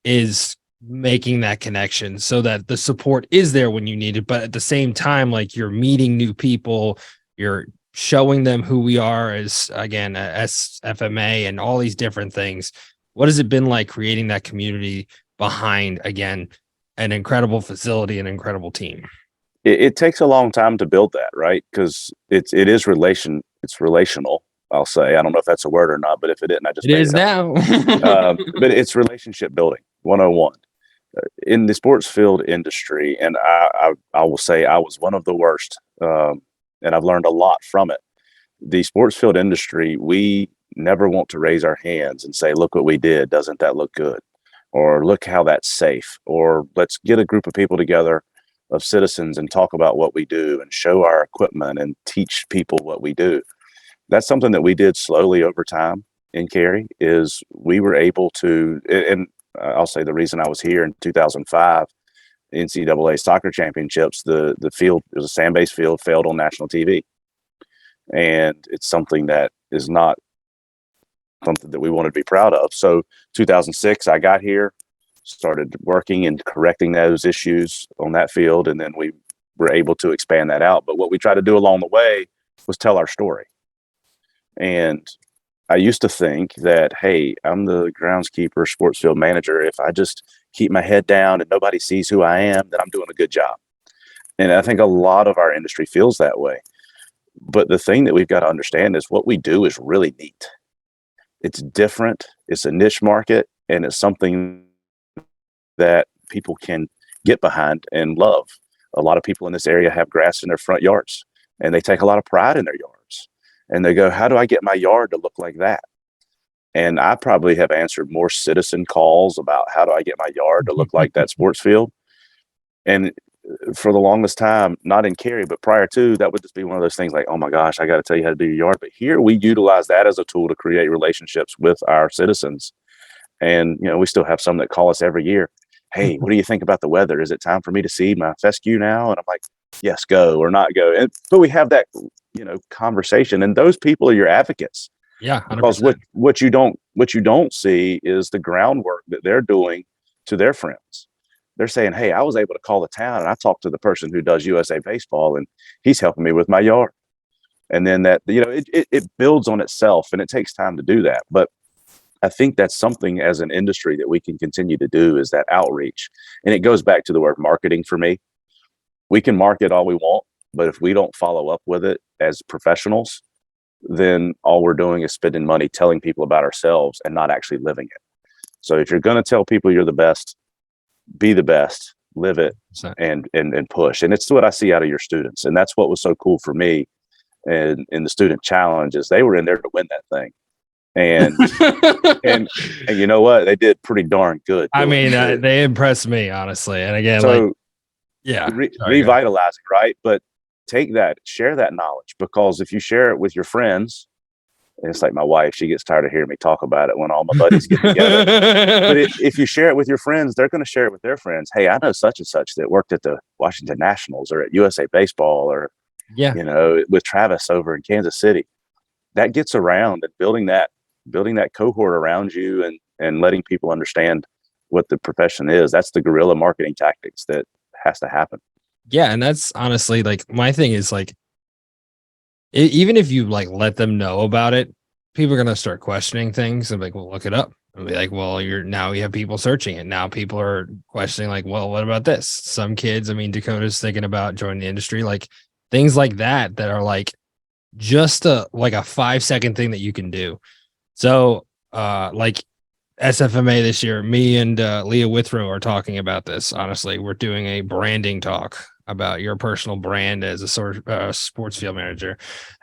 is making that connection so that the support is there when you need it. But at the same time, like, you're meeting new people, you're showing them who we are as, again, SFMA and all these different things. What has it been like creating that community behind, again, an incredible facility, an incredible team? It takes a long time to build that, right? Because it's relational. I'll say, I don't know if that's a word or not, but if it isn't, I just It is now. but it's relationship building 101 in the sports field industry. And I will say I was one of the worst, and I've learned a lot from it. The sports field industry, we never want to raise our hands and say, look what we did, doesn't that look good? Or look how that's safe. Or let's get a group of people together of citizens and talk about what we do and show our equipment and teach people what we do. That's something that we did slowly over time in Cary. Is we were able to, and I'll say the reason I was here in 2005, NCAA soccer championships, the field, it was a sand-based field, failed on national TV. And it's something that is not something that we wanted to be proud of. So 2006, I got here, started working and correcting those issues on that field, and then we were able to expand that out. But what we tried to do along the way was tell our story. And I used to think that, hey, I'm the groundskeeper, sports field manager. If I just keep my head down and nobody sees who I am, then I'm doing a good job. And I think a lot of our industry feels that way. But the thing that we've got to understand is what we do is really neat. It's different. It's a niche market, and it's something that people can get behind and love. A lot of people in this area have grass in their front yards, and they take a lot of pride in their yards. And they go, how do I get my yard to look like that? And I probably have answered more citizen calls about how do I get my yard to look like that sports field. And for the longest time, not in Cary, but prior to, that would just be one of those things like, oh my gosh, I got to tell you how to do your yard. But here we utilize that as a tool to create relationships with our citizens. And, we still have some that call us every year. Hey, what do you think about the weather? Is it time for me to seed my fescue now? And I'm like, yes, go or not go. But we have that, conversation, and those people are your advocates. Yeah, 100%. Because what you don't see is the groundwork that they're doing to their friends. They're saying, hey, I was able to call the town and I talked to the person who does USA baseball and he's helping me with my yard. And then that, it builds on itself, and it takes time to do that. But I think that's something as an industry that we can continue to do, is that outreach. And it goes back to the word marketing for me. We can market all we want, but if we don't follow up with it as professionals, then all we're doing is spending money telling people about ourselves and not actually living it. So if you're going to tell people you're the best, be the best, live it, and push. And it's what I see out of your students. And that's what was so cool for me in the student challenge, is they were in there to win that thing. And and you know what? They did pretty darn good. I mean, they impressed me, honestly. And again, revitalizing, right? But take that, share that knowledge, because if you share it with your friends, and it's like my wife, she gets tired of hearing me talk about it when all my buddies get together. But if you share it with your friends, they're going to share it with their friends. Hey, I know such and such that worked at the Washington Nationals or at USA Baseball, or with Travis over in Kansas City. That gets around, and building that cohort around you, and letting people understand what the profession is. That's the guerrilla marketing tactics that has to happen. Yeah, and that's honestly, like, my thing is, like, even if you like let them know about it, people are gonna start questioning things and be like, well, look it up. And be like, well, you have people searching it. Now people are questioning, like, well, what about this? Some kids, I mean, Dakota's thinking about joining the industry, like things like that are like just a 5-second thing that you can do. So like SFMA this year, me and Leah Withrow are talking about this. Honestly, we're doing a branding talk about your personal brand as a sports field manager,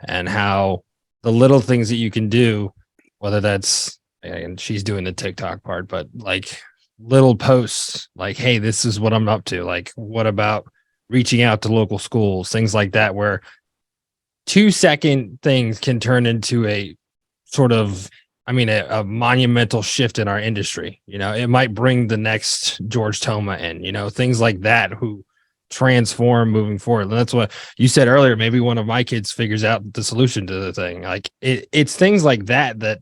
and how the little things that you can do, whether that's, and she's doing the TikTok part, but like little posts like, hey, this is what I'm up to. Like, what about reaching out to local schools, things like that, where 2-second things can turn into a sort of, a monumental shift in our industry. It might bring the next George Toma in, things like that, who transform moving forward. And that's what you said earlier. Maybe one of my kids figures out the solution to the thing. Like it's things like that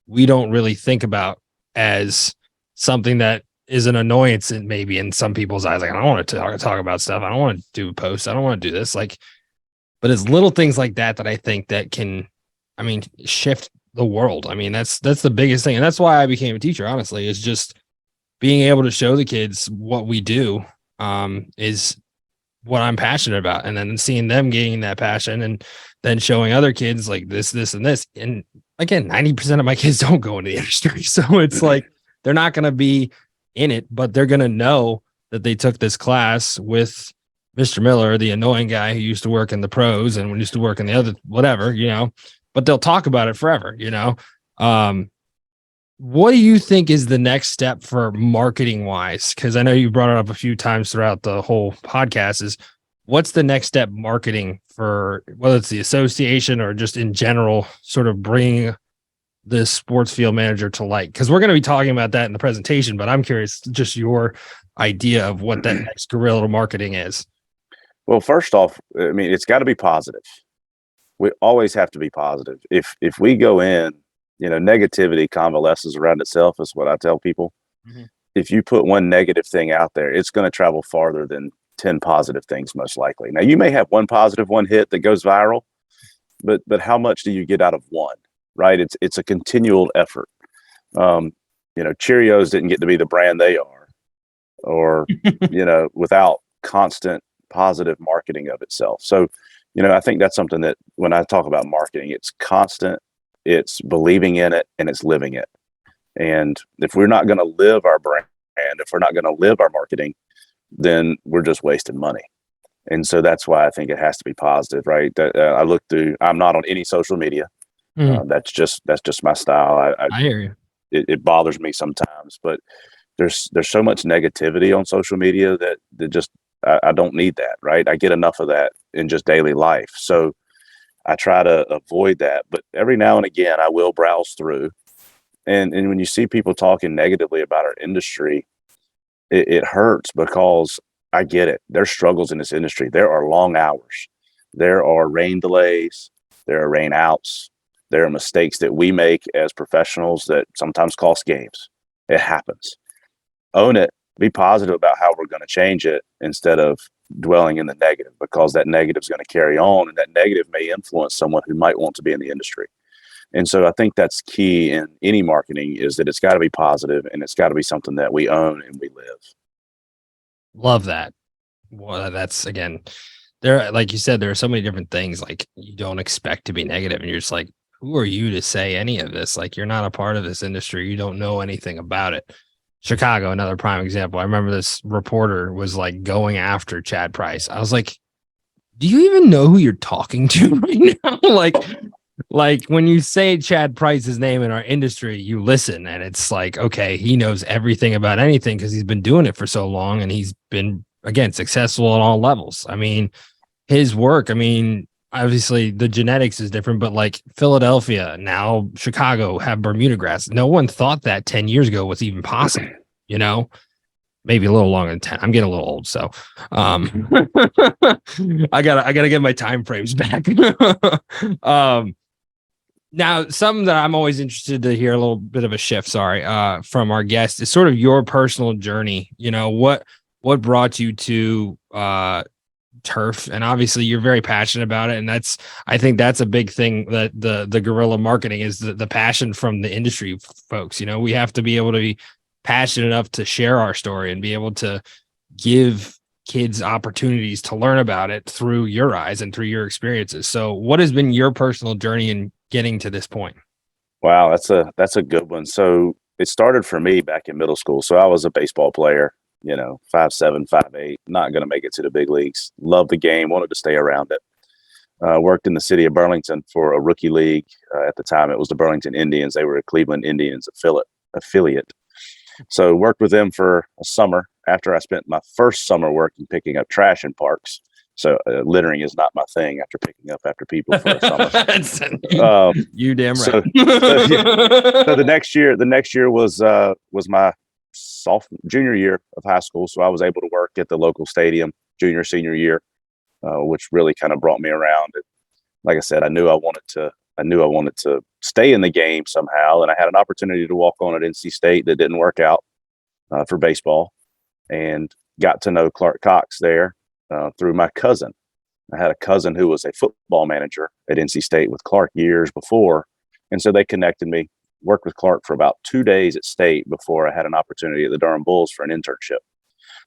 we don't really think about as something that is an annoyance, and maybe in some people's eyes, like, I don't want to talk about stuff. I don't want to do posts. I don't want to do this. Like, but it's little things like that I think that can, shift the world. That's the biggest thing. And that's why I became a teacher, honestly, is just being able to show the kids what we do is what I'm passionate about. And then seeing them gaining that passion, and then showing other kids like this, and this. And again, 90% of my kids don't go into the industry. So it's like, they're not going to be in it, but they're going to know that they took this class with Mr. Miller, the annoying guy who used to work in the pros and used to work in the other, whatever, but they'll talk about it forever, What do you think is the next step for marketing wise? Because I know you brought it up a few times throughout the whole podcast. Is what's the next step marketing for, whether it's the association or just in general, sort of bringing this sports field manager to light? Because we're going to be talking about that in the presentation, but I'm curious just your idea of what that next guerrilla marketing is. Well, first off, it's got to be positive. We always have to be positive. If we go in, negativity convalesces around itself, is what I tell people. Mm-hmm. If you put one negative thing out there, it's going to travel farther than 10 positive things, most likely. Now, you may have one positive, one hit that goes viral, but how much do you get out of one, right? It's a continual effort. Cheerios didn't get to be the brand they are, or, without constant positive marketing of itself. So, I think that's something that when I talk about marketing, it's constant, it's believing in it, and it's living it. And if we're not going to live our brand, if we're not going to live our marketing, then we're just wasting money. And so that's why I think it has to be positive, right? I look through, I'm not on any social media. That's just my style. I hear you. It bothers me sometimes, but there's so much negativity on social media that just I don't need that, right? I get enough of that in just daily life. So I try to avoid that. But every now and again, I will browse through. And when you see people talking negatively about our industry, it hurts because I get it. There's struggles in this industry. There are long hours. There are rain delays. There are rain outs. There are mistakes that we make as professionals that sometimes cost games. It happens. Own it. Be positive about how we're going to change it instead of dwelling in the negative, because that negative is going to carry on, and that negative may influence someone who might want to be in the industry. And so I think that's key in any marketing, is that it's got to be positive and it's got to be something that we own and we live. Love that. Well, that's again, there, like you said, there are so many different things like you don't expect to be negative, and you're just like, who are you to say any of this? Like, you're not a part of this industry. You don't know anything about it. Chicago, another prime example. I remember this reporter was like going after Chad Price. I was like, do you even know who you're talking to right now? Like when you say Chad Price's name in our industry, you listen and it's like, okay, he knows everything about anything because he's been doing it for so long, and he's been, again, successful at all levels. I mean, his work, I mean, obviously the genetics is different, but like Philadelphia, now Chicago have Bermuda grass. No one thought that 10 years ago was even possible, you know? Maybe a little longer than 10. I'm getting a little old, so I gotta get my time frames back. Now, something that I'm always interested to hear, a little bit of a shift, from our guest, is sort of your personal journey. You know, what brought you to turf? And obviously you're very passionate about it. And I think that's a big thing, that the guerrilla marketing is the passion from the industry folks. You know, we have to be able to be passionate enough to share our story and be able to give kids opportunities to learn about it through your eyes and through your experiences. So what has been your personal journey in getting to this point? Wow, that's a good one. So it started for me back in middle school. So I was a baseball player, 5'7", 5'8", not going to make it to the big leagues. Loved the game, wanted to stay around it. Worked in the city of Burlington for a rookie league. At the time, it was the Burlington Indians. They were a Cleveland Indians affiliate. So worked with them for a summer after I spent my first summer working picking up trash in parks. So littering is not my thing after picking up after people for a summer. You damn right. So the next year was my junior year of high school. So I was able to work at the local stadium junior, senior year, which really kind of brought me around. And like I said, I knew I wanted to stay in the game somehow. And I had an opportunity to walk on at NC State that didn't work out for baseball, and got to know Clark Cox there through my cousin. I had a cousin who was a football manager at NC State with Clark years before. And so they connected me, worked with Clark for about 2 days at State before I had an opportunity at the Durham Bulls for an internship.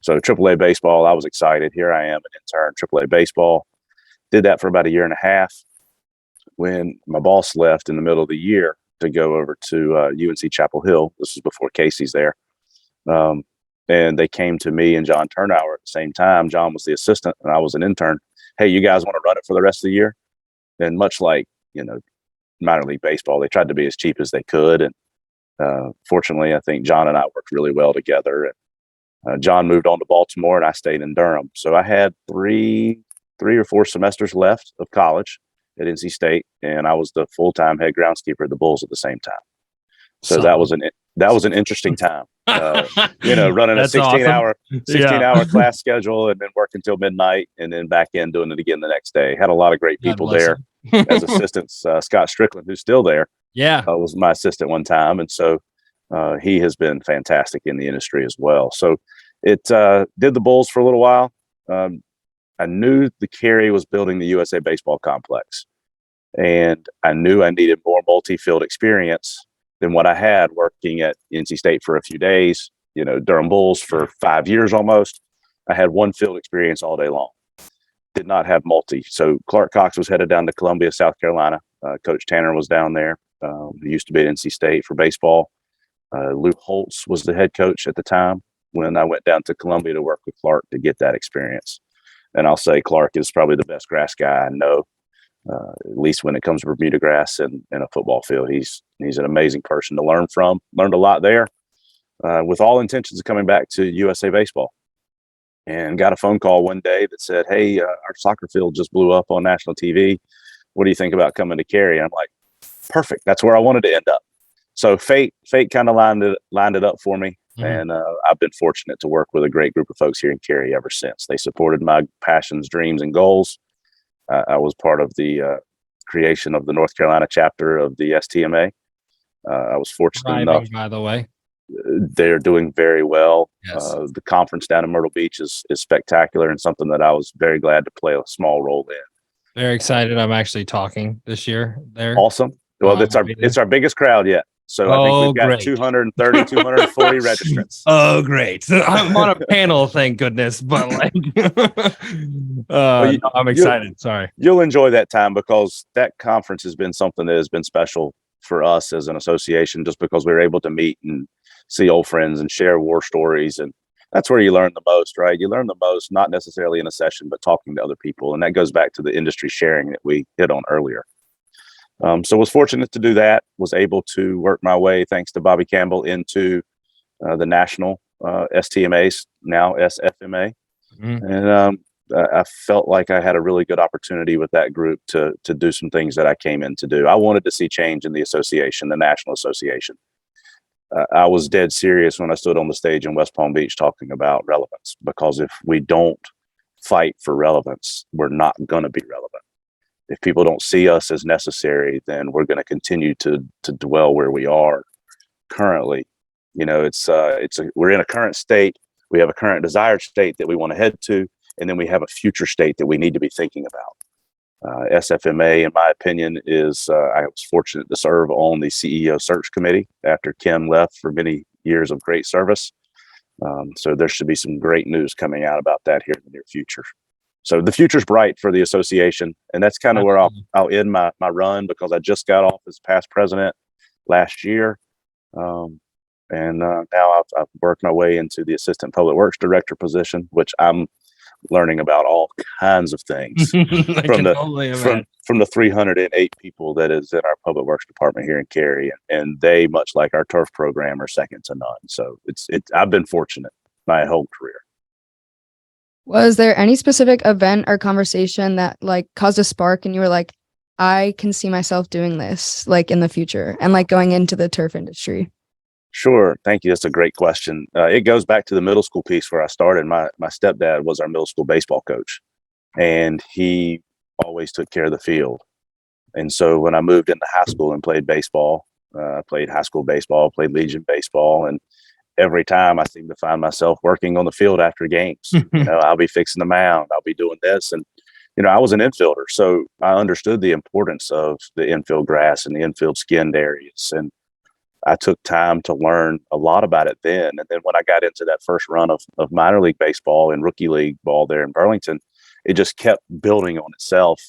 So AAA baseball, I was excited. Here I am, an intern, AAA baseball. Did that for about a year and a half when my boss left in the middle of the year to go over to UNC Chapel Hill. This was before Casey's there. And they came to me and John Turnauer at the same time. John was the assistant and I was an intern. Hey, you guys want to run it for the rest of the year? And much like, minor league baseball, they tried to be as cheap as they could. And fortunately, I think John and I worked really well together. And John moved on to Baltimore and I stayed in Durham. So I had three or four semesters left of college at NC State, and I was the full-time head groundskeeper of the Bulls at the same time. So that was an interesting time. Running a 16-hour class schedule and then working till midnight and then back in doing it again the next day. Had a lot of great people there as assistants. Scott Strickland, who's still there, was my assistant one time. And so he has been fantastic in the industry as well. So it did the Bulls for a little while. I knew the Cary was building the USA Baseball Complex, and I knew I needed more multi-field experience than what I had working at NC State for a few days, Durham Bulls for 5 years almost. I had one field experience all day long, did not have multi. So Clark Cox was headed down to Columbia, South Carolina. Coach Tanner was down there, who used to be at NC State for baseball. Lou Holtz was the head coach at the time when I went down to Columbia to work with Clark to get that experience. And I'll say Clark is probably the best grass guy I know, at least when it comes to Bermuda grass and a football field. He's an amazing person to learn from. Learned a lot there, with all intentions of coming back to USA Baseball. and got a phone call one day that said, "Hey, our soccer field just blew up on national TV. What do you think about coming to Cary?" And I'm like, "Perfect. That's where I wanted to end up." So fate kind of lined it up for me, and I've been fortunate to work with a great group of folks here in Cary ever since. They supported my passions, dreams, and goals. I was part of the creation of the North Carolina chapter of the STMA. I was fortunate enough. By the way, They're doing very well. yes, The conference down in Myrtle Beach is spectacular and something that I was very glad to play a small role in. very excited. I'm actually talking this year there. Awesome. Well, it's our biggest crowd yet. So I think we've got great. 230, 240 registrants. Oh, great. So I'm on a panel, thank goodness. But like, Well, I'm excited. Sorry. You'll enjoy that time because that conference has been something that has been special for us as an association, just because we were able to meet and see old friends and share war stories. And that's where you learn the most, right? You learn the most, not necessarily in a session, but talking to other people. And that goes back to the industry sharing that we hit on earlier. So was fortunate to do that, was able to work my way, thanks to Bobby Campbell, into the national STMAs, now SFMA. And I felt like I had a really good opportunity with that group to do some things that I came in to do. I wanted to see change in the association, the national association. I was dead serious when I stood on the stage in West Palm Beach talking about relevance, because if we don't fight for relevance, we're not going to be relevant. If people don't see us as necessary, then we're going to continue to dwell where we are currently. You know, we're in a current state. We have a current desired state that we want to head to, and then we have a future state that we need to be thinking about. SFMA, in my opinion, is I was fortunate to serve on the CEO search committee after Kim left for many years of great service. So there should be some great news coming out about that here in the near future. So the future's bright for the association, and that's kind of where I'll end my run, because I just got off as past president last year. And now I've worked my way into the assistant public works director position, which I'm learning about all kinds of things from the 308 people that is in our public works department here in Cary, and they, much like our turf program, are second to none. So I've been fortunate my whole career. Was there any specific event or conversation that like caused a spark and you were like, I can see myself doing this like in the future and like going into the turf industry? Sure. Thank you. That's a great question. It goes back to the middle school piece where I started. My stepdad was our middle school baseball coach, and he always took care of the field. And so when I moved into high school and played baseball, I played high school baseball, played Legion baseball, and every time I seem to find myself working on the field after games. You know, I'll be fixing the mound, I'll be doing this. And, you know, I was an infielder, so I understood the importance of the infield grass and the infield skinned areas. And I took time to learn a lot about it then. And then when I got into that first run of minor league baseball and rookie league ball there in Burlington, it just kept building on itself.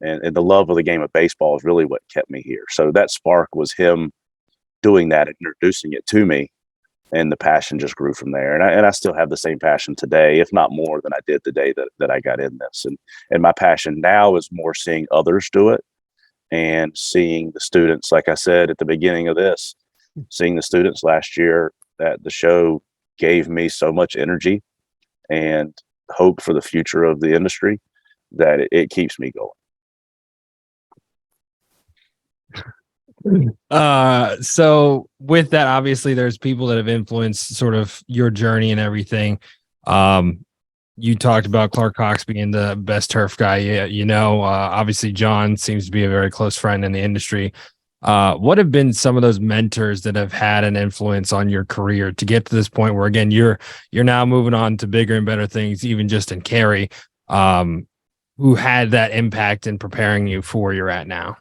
And the love of the game of baseball is really what kept me here. So that spark was him doing that and introducing it to me. And the passion just grew from there. And I still have the same passion today, if not more than I did the day that I got in this. And my passion now is more seeing others do it and seeing the students, like I said at the beginning of this, seeing the students last year at the show gave me so much energy and hope for the future of the industry that it keeps me going. So with that, obviously there's people that have influenced sort of your journey and everything. You talked about Clark Cox being the best turf guy. Obviously John seems to be a very close friend in the industry. What have been some of those mentors that have had an influence on your career to get to this point where, again, you're now moving on to bigger and better things, even just in Cary, who had that impact in preparing you for where you're at now?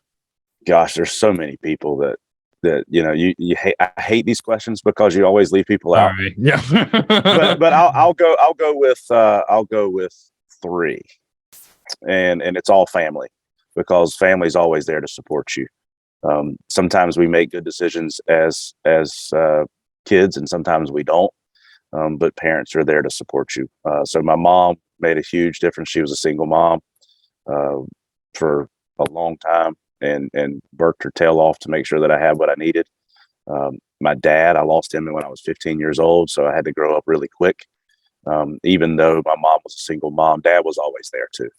Gosh, there's so many people that you know, you hate. I hate these questions because you always leave people out. Right. Yeah. but I'll go with three, and it's all family, because family's always there to support you. Sometimes we make good decisions as kids, and sometimes we don't. But parents are there to support you. So my mom made a huge difference. She was a single mom for a long time, and worked her tail off to make sure that I had what I needed. My dad, I lost him when I was 15 years old, so I had to grow up really quick. Even though my mom was a single mom, dad was always there too.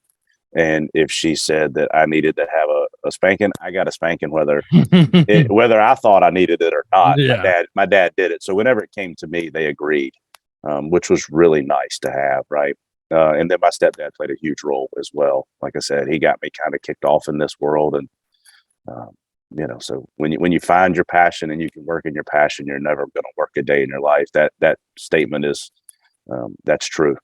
And if she said that I needed to have a spanking, I got a spanking, whether I thought I needed it or not. Yeah. My dad did it. So whenever it came to me, they agreed, which was really nice to have, right? And then my stepdad played a huge role as well. Like I said, he got me kind of kicked off in this world, and so when you find your passion and you can work in your passion, you're never going to work a day in your life. That statement is that's true.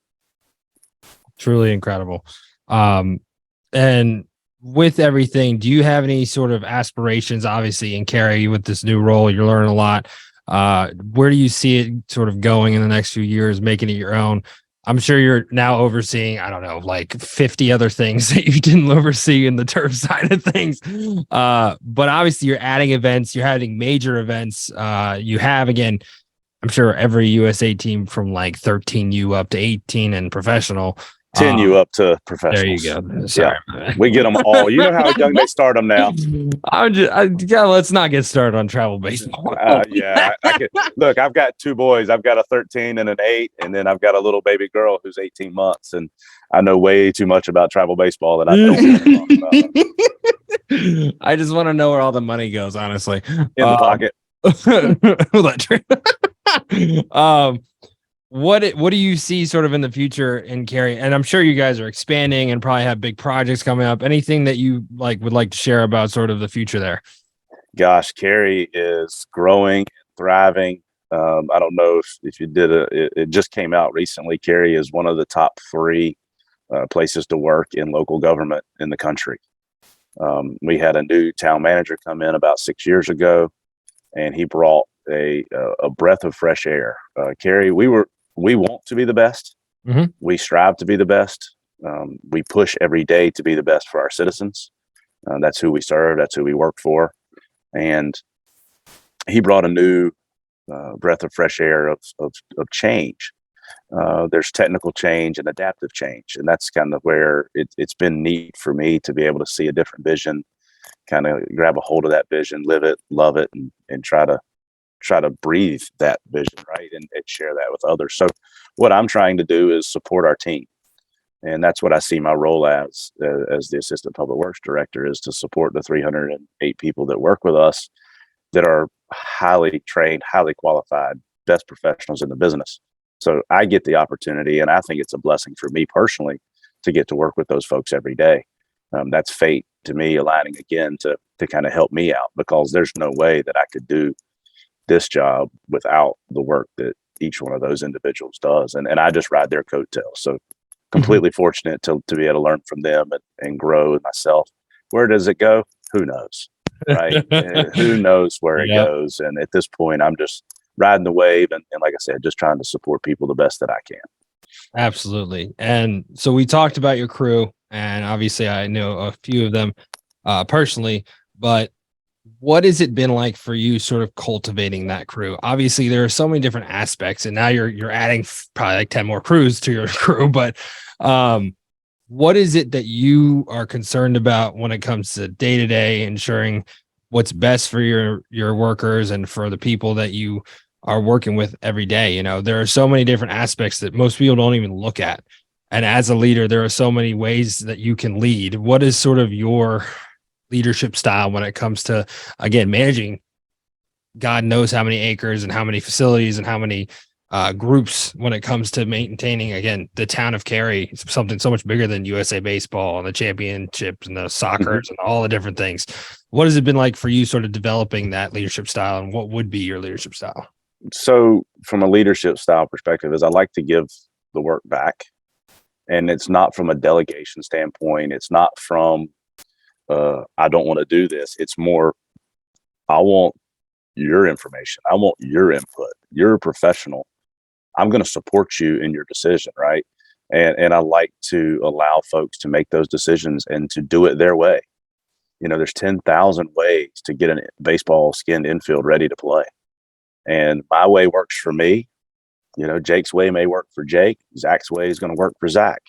Truly incredible. And with everything, do you have any sort of aspirations? Obviously, in Cary, with this new role, you're learning a lot. Where do you see it sort of going in the next few years, making it your own? I'm sure you're now overseeing, I don't know, like 50 other things that you didn't oversee in the turf side of things. But obviously, you're adding events, you're having major events. You have, again, I'm sure every USA team from like 13U up to 18 and professional. 10U up to professionals. There you go. Sorry. Yeah. We get them all. You know how young they start them now. Let's not get started on travel baseball. Look, I've got two boys. I've got a 13 and an 8, and then I've got a little baby girl who's 18 months. And I know way too much about travel baseball that I don't talk about. I just want to know where all the money goes, honestly. In the pocket. What do you see sort of in the future in Cary? And I'm sure you guys are expanding and probably have big projects coming up. Anything that you would like to share about sort of the future there? Gosh, Cary is growing and thriving. I don't know if you did it just came out recently. Cary is one of the top 3 places to work in local government in the country. We had a new town manager come in about 6 years ago, and he brought a breath of fresh air. Cary, we want to be the best. Mm-hmm. We strive to be the best. We push every day to be the best for our citizens. That's who we serve. That's who we work for. And he brought a new breath of fresh air of change. There's technical change and adaptive change. And that's kind of where it's been neat for me to be able to see a different vision, kind of grab a hold of that vision, live it, love it, and try to breathe that vision, right, and share that with others. So what I'm trying to do is support our team, and that's what I see my role as the assistant public works director, is to support the 308 people that work with us that are highly trained, highly qualified, best professionals in the business. So I get the opportunity, and I think it's a blessing for me personally to get to work with those folks every day. That's fate to me, aligning again to kind of help me out, because there's no way that I could do this job without the work that each one of those individuals does. And I just ride their coattails. So completely fortunate to be able to learn from them and grow myself. Where does it go? Who knows? Right. Who knows where it goes? And at this point, I'm just riding the wave. And like I said, just trying to support people the best that I can. Absolutely. And so we talked about your crew, and obviously I know a few of them personally, but what has it been like for you sort of cultivating that crew? Obviously there are so many different aspects, and now you're adding probably like 10 more crews to your crew, but what is it that you are concerned about when it comes to day-to-day ensuring what's best for your workers and for the people that you are working with every day? You know, there are so many different aspects that most people don't even look at. And as a leader, there are so many ways that you can lead. What is sort of your leadership style when it comes to, again, managing God knows how many acres and how many facilities and how many groups when it comes to maintaining, again, the town of Cary, something so much bigger than USA baseball and the championships and the soccer and all the different things. What has it been like for you sort of developing that leadership style, and what would be your leadership style? So from a leadership style perspective, is I like to give the work back, and it's not from a delegation standpoint. It's not from, I don't want to do this. It's more, I want your information. I want your input. You're a professional. I'm going to support you in your decision, right? And I like to allow folks to make those decisions and to do it their way. You know, there's 10,000 ways to get a baseball skinned infield ready to play. And my way works for me. You know, Jake's way may work for Jake. Zach's way is going to work for Zach.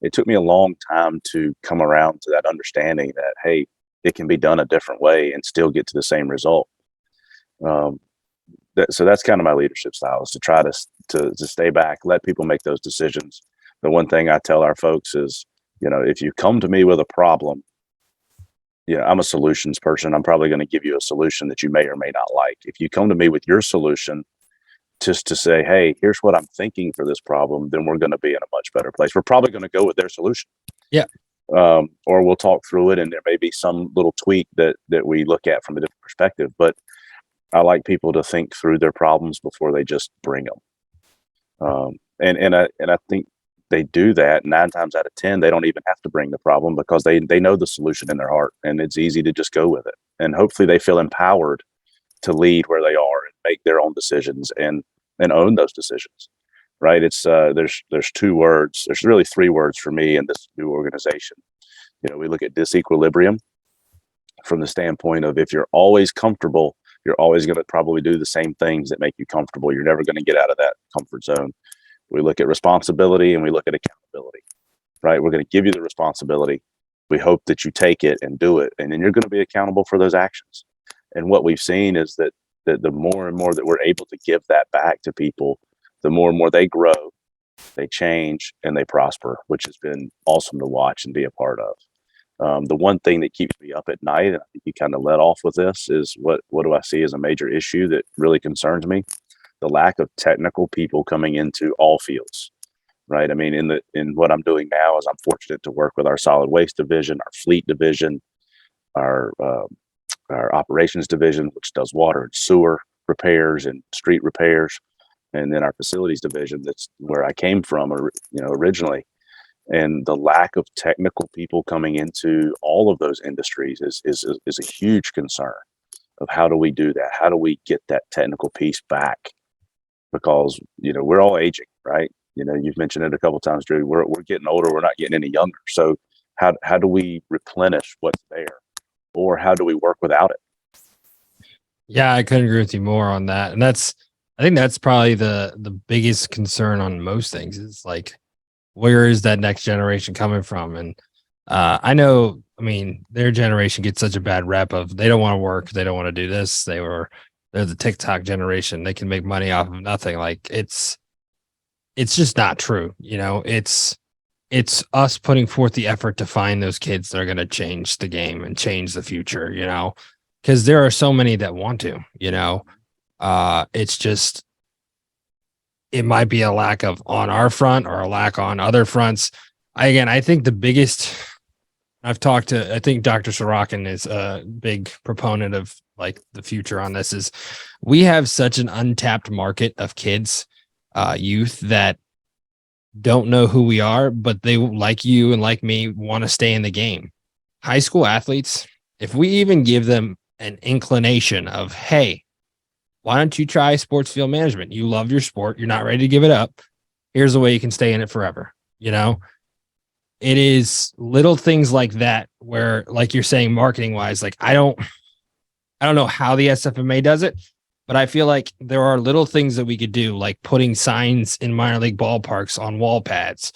It took me a long time to come around to that understanding that, hey, it can be done a different way and still get to the same result. So that's kind of my leadership style, is to try to stay back, let people make those decisions. The one thing I tell our folks is, if you come to me with a problem, I'm a solutions person. I'm probably going to give you a solution that you may or may not like. If you come to me with your solution just to say, hey, here's what I'm thinking for this problem, then we're going to be in a much better place. We're probably going to go with their solution. Yeah. Or we'll talk through it, and there may be some little tweak that we look at from a different perspective. But I like people to think through their problems before they just bring them. And I think they do that 9 times out of 10. They don't even have to bring the problem because they know the solution in their heart, and it's easy to just go with it. And hopefully they feel empowered to lead where they are and make their own decisions and own those decisions. Right? It's there's 2 words. There's really 3 words for me in this new organization. We look at disequilibrium from the standpoint of, if you're always comfortable, you're always going to probably do the same things that make you comfortable. You're never going to get out of that comfort zone. We look at responsibility and we look at accountability, right? We're going to give you the responsibility. We hope that you take it and do it, and then you're going to be accountable for those actions. And what we've seen is that the more and more that we're able to give that back to people, the more and more they grow, they change, and they prosper, which has been awesome to watch and be a part of. The one thing that keeps me up at night, and I think you kind of let off with this, is what do I see as a major issue that really concerns me? The lack of technical people coming into all fields, right? I mean, in what I'm doing now is I'm fortunate to work with our solid waste division, our fleet division, our operations division, which does water and sewer repairs and street repairs, and then our facilities division, that's where I came from, originally. And the lack of technical people coming into all of those industries is a huge concern of how do we do that? How do we get that technical piece back? Because, we're all aging, right? You've mentioned it a couple of times, Drew. We're getting older. We're not getting any younger. So how do we replenish what's there? Or how do we work without it? Yeah, I couldn't agree with you more on that. And I think that's probably the biggest concern on most things, is like, where is that next generation coming from? And I know, their generation gets such a bad rep of, they don't want to work, they don't want to do this. They're the TikTok generation. They can make money off of nothing. Like, it's just not true. It's us putting forth the effort to find those kids that are going to change the game and change the future, because there are so many that want to, it's just, it might be a lack of on our front or a lack on other fronts. I think the biggest, I think Dr. Sorokin is a big proponent of like the future on this, is we have such an untapped market of kids, youth, that don't know who we are, but they, like you and like me, want to stay in the game. High school athletes, if we even give them an inclination of, hey, why don't you try sports field management? You love your sport. You're not ready to give it up. Here's a way you can stay in it forever. It is little things like that where, like you're saying, marketing wise, like I don't know how the SFMA does it, but I feel like there are little things that we could do, like putting signs in minor league ballparks on wall pads,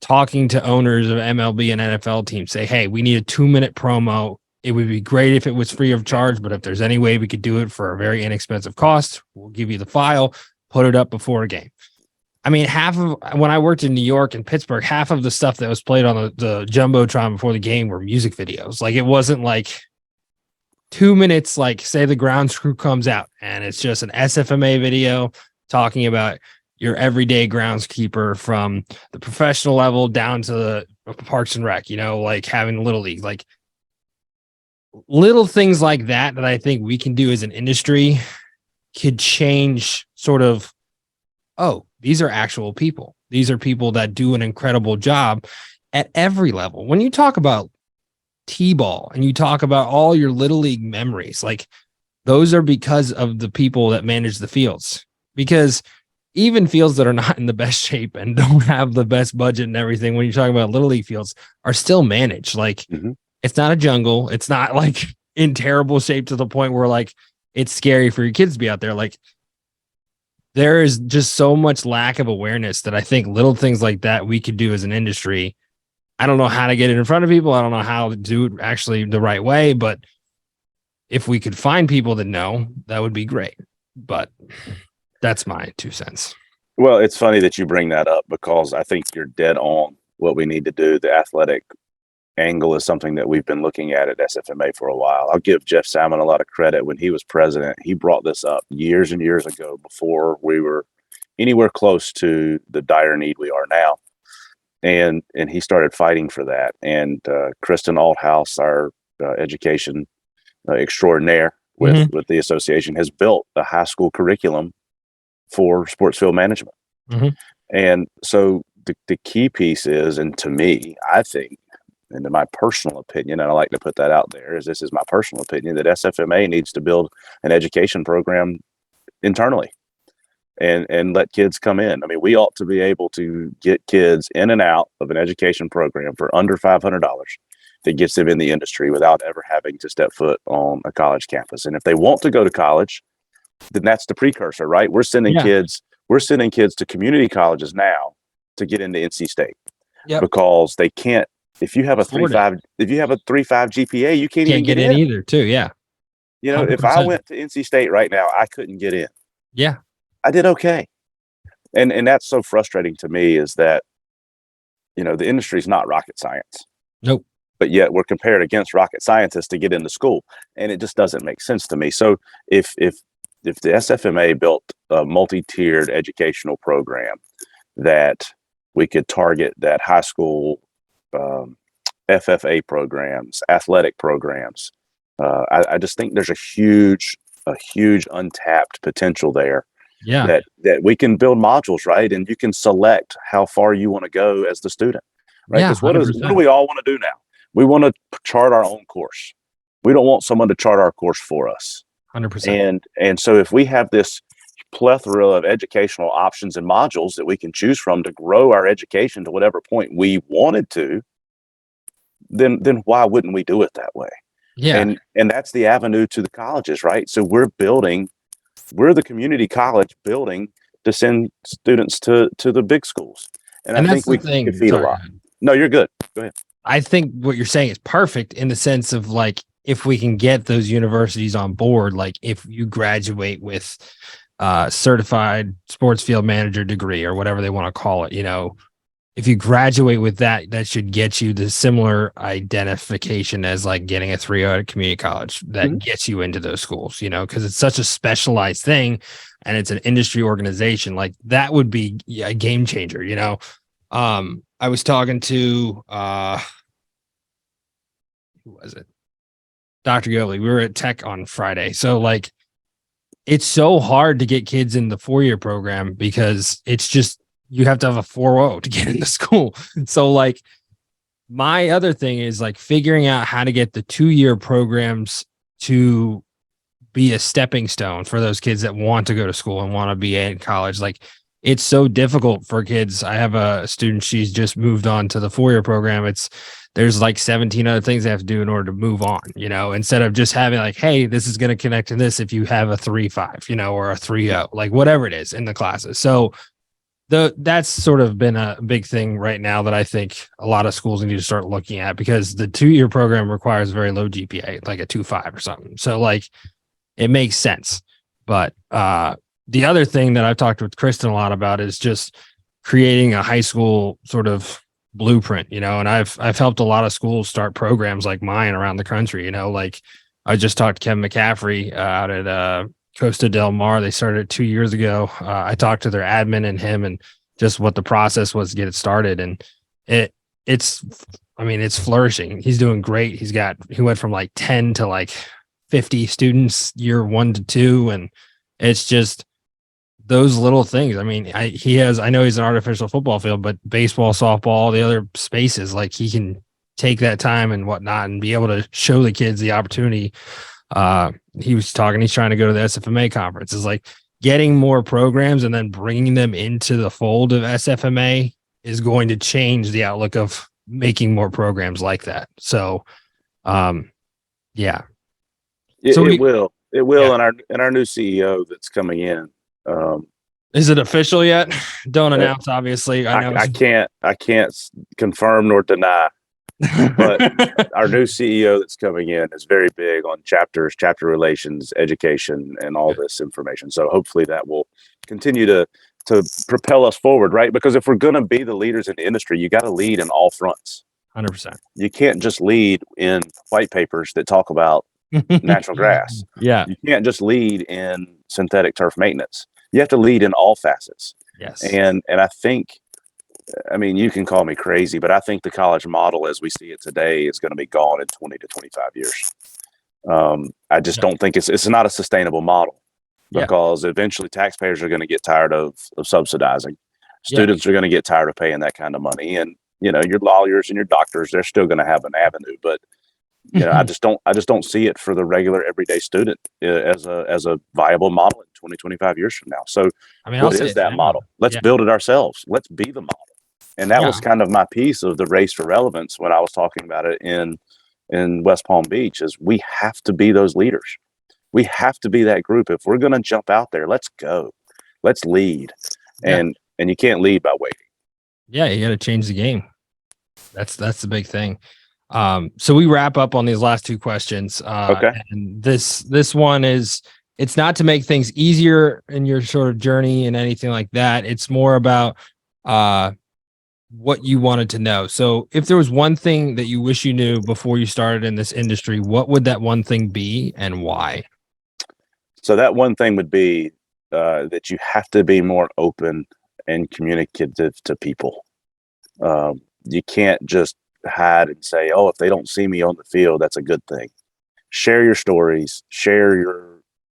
talking to owners of MLB and NFL teams, say, hey, we need a 2-minute promo. It would be great if it was free of charge, but if there's any way we could do it for a very inexpensive cost, we'll give you the file, put it up before a game. Half of, when I worked in New York and Pittsburgh, half of the stuff that was played on the Jumbotron before the game were music videos. Like, it wasn't like 2 minutes, like say the grounds crew comes out and it's just an SFMA video talking about your everyday groundskeeper from the professional level down to the Parks and Rec, like having Little League, like little things like that I think we can do as an industry could change sort of, oh, these are actual people. These are people that do an incredible job at every level. When you talk about T-ball and you talk about all your Little League memories, like those are because of the people that manage the fields, because even fields that are not in the best shape and don't have the best budget and everything, when you talk about Little League fields, are still managed. Like, It's not a jungle. It's not like in terrible shape to the point where like it's scary for your kids to be out there. Like, there is just so much lack of awareness that I think little things like that we could do as an industry. I don't know how to get it in front of people. I don't know how to do it actually the right way, but if we could find people that know, that would be great. But that's my 2 cents. Well, it's funny that you bring that up because I think you're dead on what we need to do. The athletic angle is something that we've been looking at SFMA for a while. I'll give Jeff Salmon a lot of credit. When he was president, he brought this up years and years ago before we were anywhere close to the dire need we are now. And he started fighting for that. And Kristen Althouse, our education extraordinaire with the association, has built a high school curriculum for sports field management. And so the key piece is, and to me, I think, and in my personal opinion, and I like to put that out there, is this is my personal opinion, that SFMA needs to build an education program internally and let kids come in. I mean, we ought to be able to get kids in and out of an education program for under $500 that gets them in the industry without ever having to step foot on a college campus. And if they want to go to college, then that's the precursor, right? We're sending kids to community colleges now to get into NC State because they can't. If you have a 3.5 GPA, you can't even get in either, too. Yeah. You know, 100%. If I went to NC State right now, I couldn't get in. Yeah. I did okay. And that's so frustrating to me, is that, you know, the industry is not rocket science. Nope. But yet we're compared against rocket scientists to get into school. And it just doesn't make sense to me. So if the SFMA built a multi-tiered educational program that we could target that high school FFA programs, athletic programs, I just think there's a huge untapped potential there. Yeah. That we can build modules, right? And you can select how far you want to go as the student, right? Because what do we all want to do now? We want to chart our own course. We don't want someone to chart our course for us. 100%. And so if we have this plethora of educational options and modules that we can choose from to grow our education to whatever point we wanted to, then why wouldn't we do it that way? Yeah. And that's the avenue to the colleges, right? So we're the community college building to send students to the big schools. And I think we can feed a lot. No, you're good. Go ahead. I think what you're saying is perfect in the sense of, like, if we can get those universities on board, like if you graduate with certified sports field manager degree or whatever they want to call it, you know, if you graduate with that, that should get you the similar identification as like getting a 3.0 at a community college that gets you into those schools, you know, because it's such a specialized thing and it's an industry organization. Like that would be a game changer, you know. I was talking to who was it? Dr. Yoli. We were at Tech on Friday. So like it's so hard to get kids in the 4-year program because it's just you have to have a 4.0 to get into school. So like my other thing is like figuring out how to get the 2-year programs to be a stepping stone for those kids that want to go to school and want to be in college. Like it's so difficult for kids. I have a student, she's just moved on to the 4-year program. There's like 17 other things they have to do in order to move on, you know, instead of just having like, hey, this is going to connect to this if you have a 3.5, you know, or a 3.0, like whatever it is in the classes. So that's sort of been a big thing right now that I think a lot of schools need to start looking at, because the 2-year program requires very low GPA, like a 2.5 or something. So like it makes sense. But the other thing that I've talked with Kristen a lot about is just creating a high school sort of blueprint, you know, and I've helped a lot of schools start programs like mine around the country, you know, like I just talked to Kevin McCaffrey out at Costa Del Mar. They started 2 years ago. I talked to their admin and him and just what the process was to get it started. And it's flourishing. He's doing great. He went from like 10 to like 50 students year 1 to 2. And it's just those little things. I mean, I know he's an artificial football field, but baseball, softball, all the other spaces, like he can take that time and whatnot and be able to show the kids the opportunity. He's trying to go to the SFMA conference. It's like getting more programs and then bringing them into the fold of SFMA is going to change the outlook of making more programs like that. So, yeah. It will. Yeah. And our new CEO that's coming in. Is it official yet? Don't announce, obviously. I know I can't confirm nor deny. But our new CEO that's coming in is very big on chapter relations, education, and all this information. So hopefully that will continue to to propel us forward, right? Because if we're going to be the leaders in the industry, you got to lead in all fronts. 100%. You can't just lead in white papers that talk about natural grass. Yeah. You can't just lead in synthetic turf maintenance. You have to lead in all facets. Yes. And I think, I mean, you can call me crazy, but I think the college model as we see it today is going to be gone in 20 to 25 years. I just don't think it's not a sustainable model, because eventually taxpayers are going to get tired of subsidizing. Students are going to get tired of paying that kind of money. And, you know, your lawyers and your doctors, they're still going to have an avenue, but you know, I just don't see it for the regular everyday student as a viable model in 20, 25 years from now. So I mean, what is that model? Let's build it ourselves. Let's be the model. And that was kind of my piece of the race for relevance when I was talking about it in West Palm Beach, is we have to be those leaders. We have to be that group. If we're going to jump out there, let's go. Let's lead. And you can't lead by waiting. Yeah, you got to change the game. That's the big thing. So we wrap up on these last two questions. Okay. And this one is, it's not to make things easier in your sort of journey and anything like that. It's more about what you wanted to know. So if there was one thing that you wish you knew before you started in this industry, what would that one thing be and why? So that one thing would be that you have to be more open and communicative to people. You can't just hide and say, oh, if they don't see me on the field, that's a good thing. Share your stories, share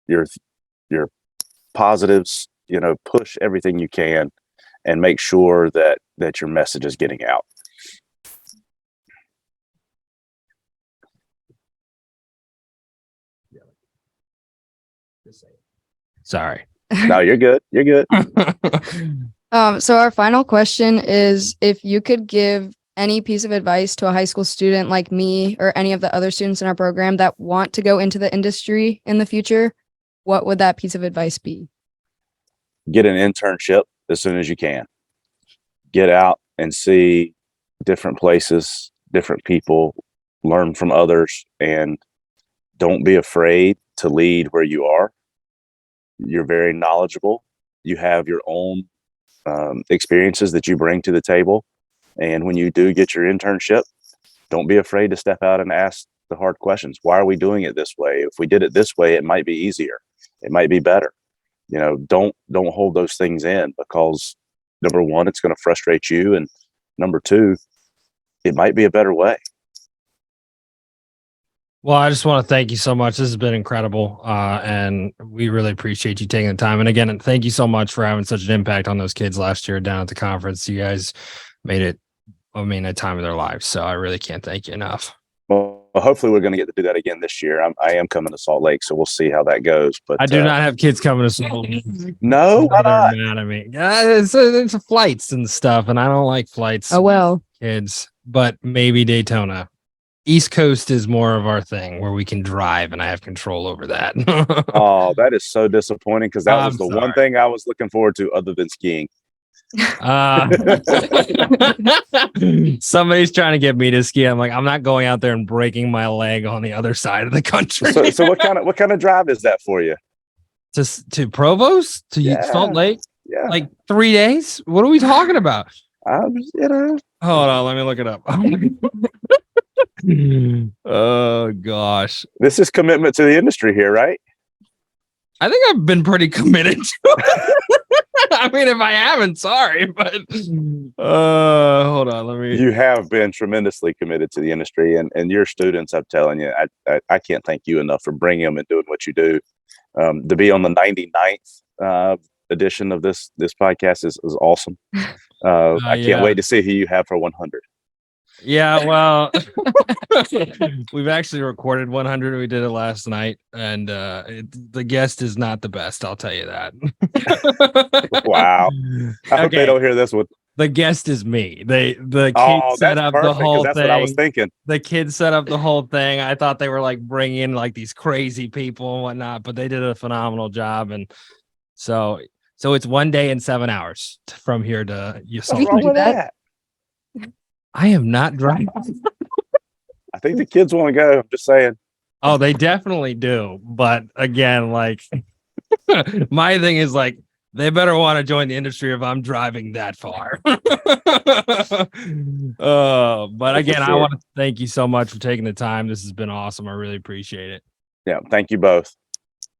your positives, you know, push everything you can, and make sure that your message is getting out. Sorry. No, you're good. You're good. So our final question is, if you could give any piece of advice to a high school student like me or any of the other students in our program that want to go into the industry in the future, what would that piece of advice be? Get an internship as soon as you can. Get out and see different places, different people, learn from others, and don't be afraid to lead where you are. You're very knowledgeable. You have your own experiences that you bring to the table. And when you do get your internship, don't be afraid to step out and ask the hard questions. Why are we doing it this way? If we did it this way, it might be easier. It might be better. You know, don't hold those things in, because number one, it's going to frustrate you. And number two, it might be a better way. Well, I just want to thank you so much. This has been incredible. And we really appreciate you taking the time. And again, thank you so much for having such an impact on those kids last year down at the conference. You guys made it, a time of their lives. So I really can't thank you enough. Well, hopefully we're going to get to do that again this year. I am coming to Salt Lake, so we'll see how that goes. But I do not have kids coming to Salt Lake. No, why not? They're mad at me. It's flights and stuff, and I don't like flights. Oh, well. Kids, but maybe Daytona. East Coast is more of our thing, where we can drive and I have control over that. Oh, that is so disappointing, because that was the one thing I was looking forward to other than skiing. Somebody's trying to get me to ski. I'm like, I'm not going out there and breaking my leg on the other side of the country. So what kind of drive is that for you? To Provost? To Salt Lake? Yeah. Like 3 days? What are we talking about? You know. Hold on, let me look it up. Oh gosh. This is commitment to the industry here, right? I think I've been pretty committed to it. I mean, if I haven't, sorry, but hold on, let me. You have been tremendously committed to the industry, and your students, I'm telling you, I can't thank you enough for bringing them and doing what you do. To be on the 99th edition of this podcast is awesome. I can't wait to see who you have for 100. Yeah, well, we've actually recorded 100. We did it last night, and the guest is not the best. I'll tell you that. Wow. I hope they don't hear this one. The guest is me. The kids set up the whole thing. That's what I was thinking. The kids set up the whole thing. I thought they were like bringing in like these crazy people and whatnot, but they did a phenomenal job. And so it's 1 day and 7 hours from here to What's wrong with that? I am not driving. I think the kids want to go. I'm just saying. Oh, they definitely do. But again, like my thing is like They better want to join the industry if I'm driving that far. But again, I want to thank you so much for taking the time. This has been awesome. I really appreciate it. Yeah. Thank you both.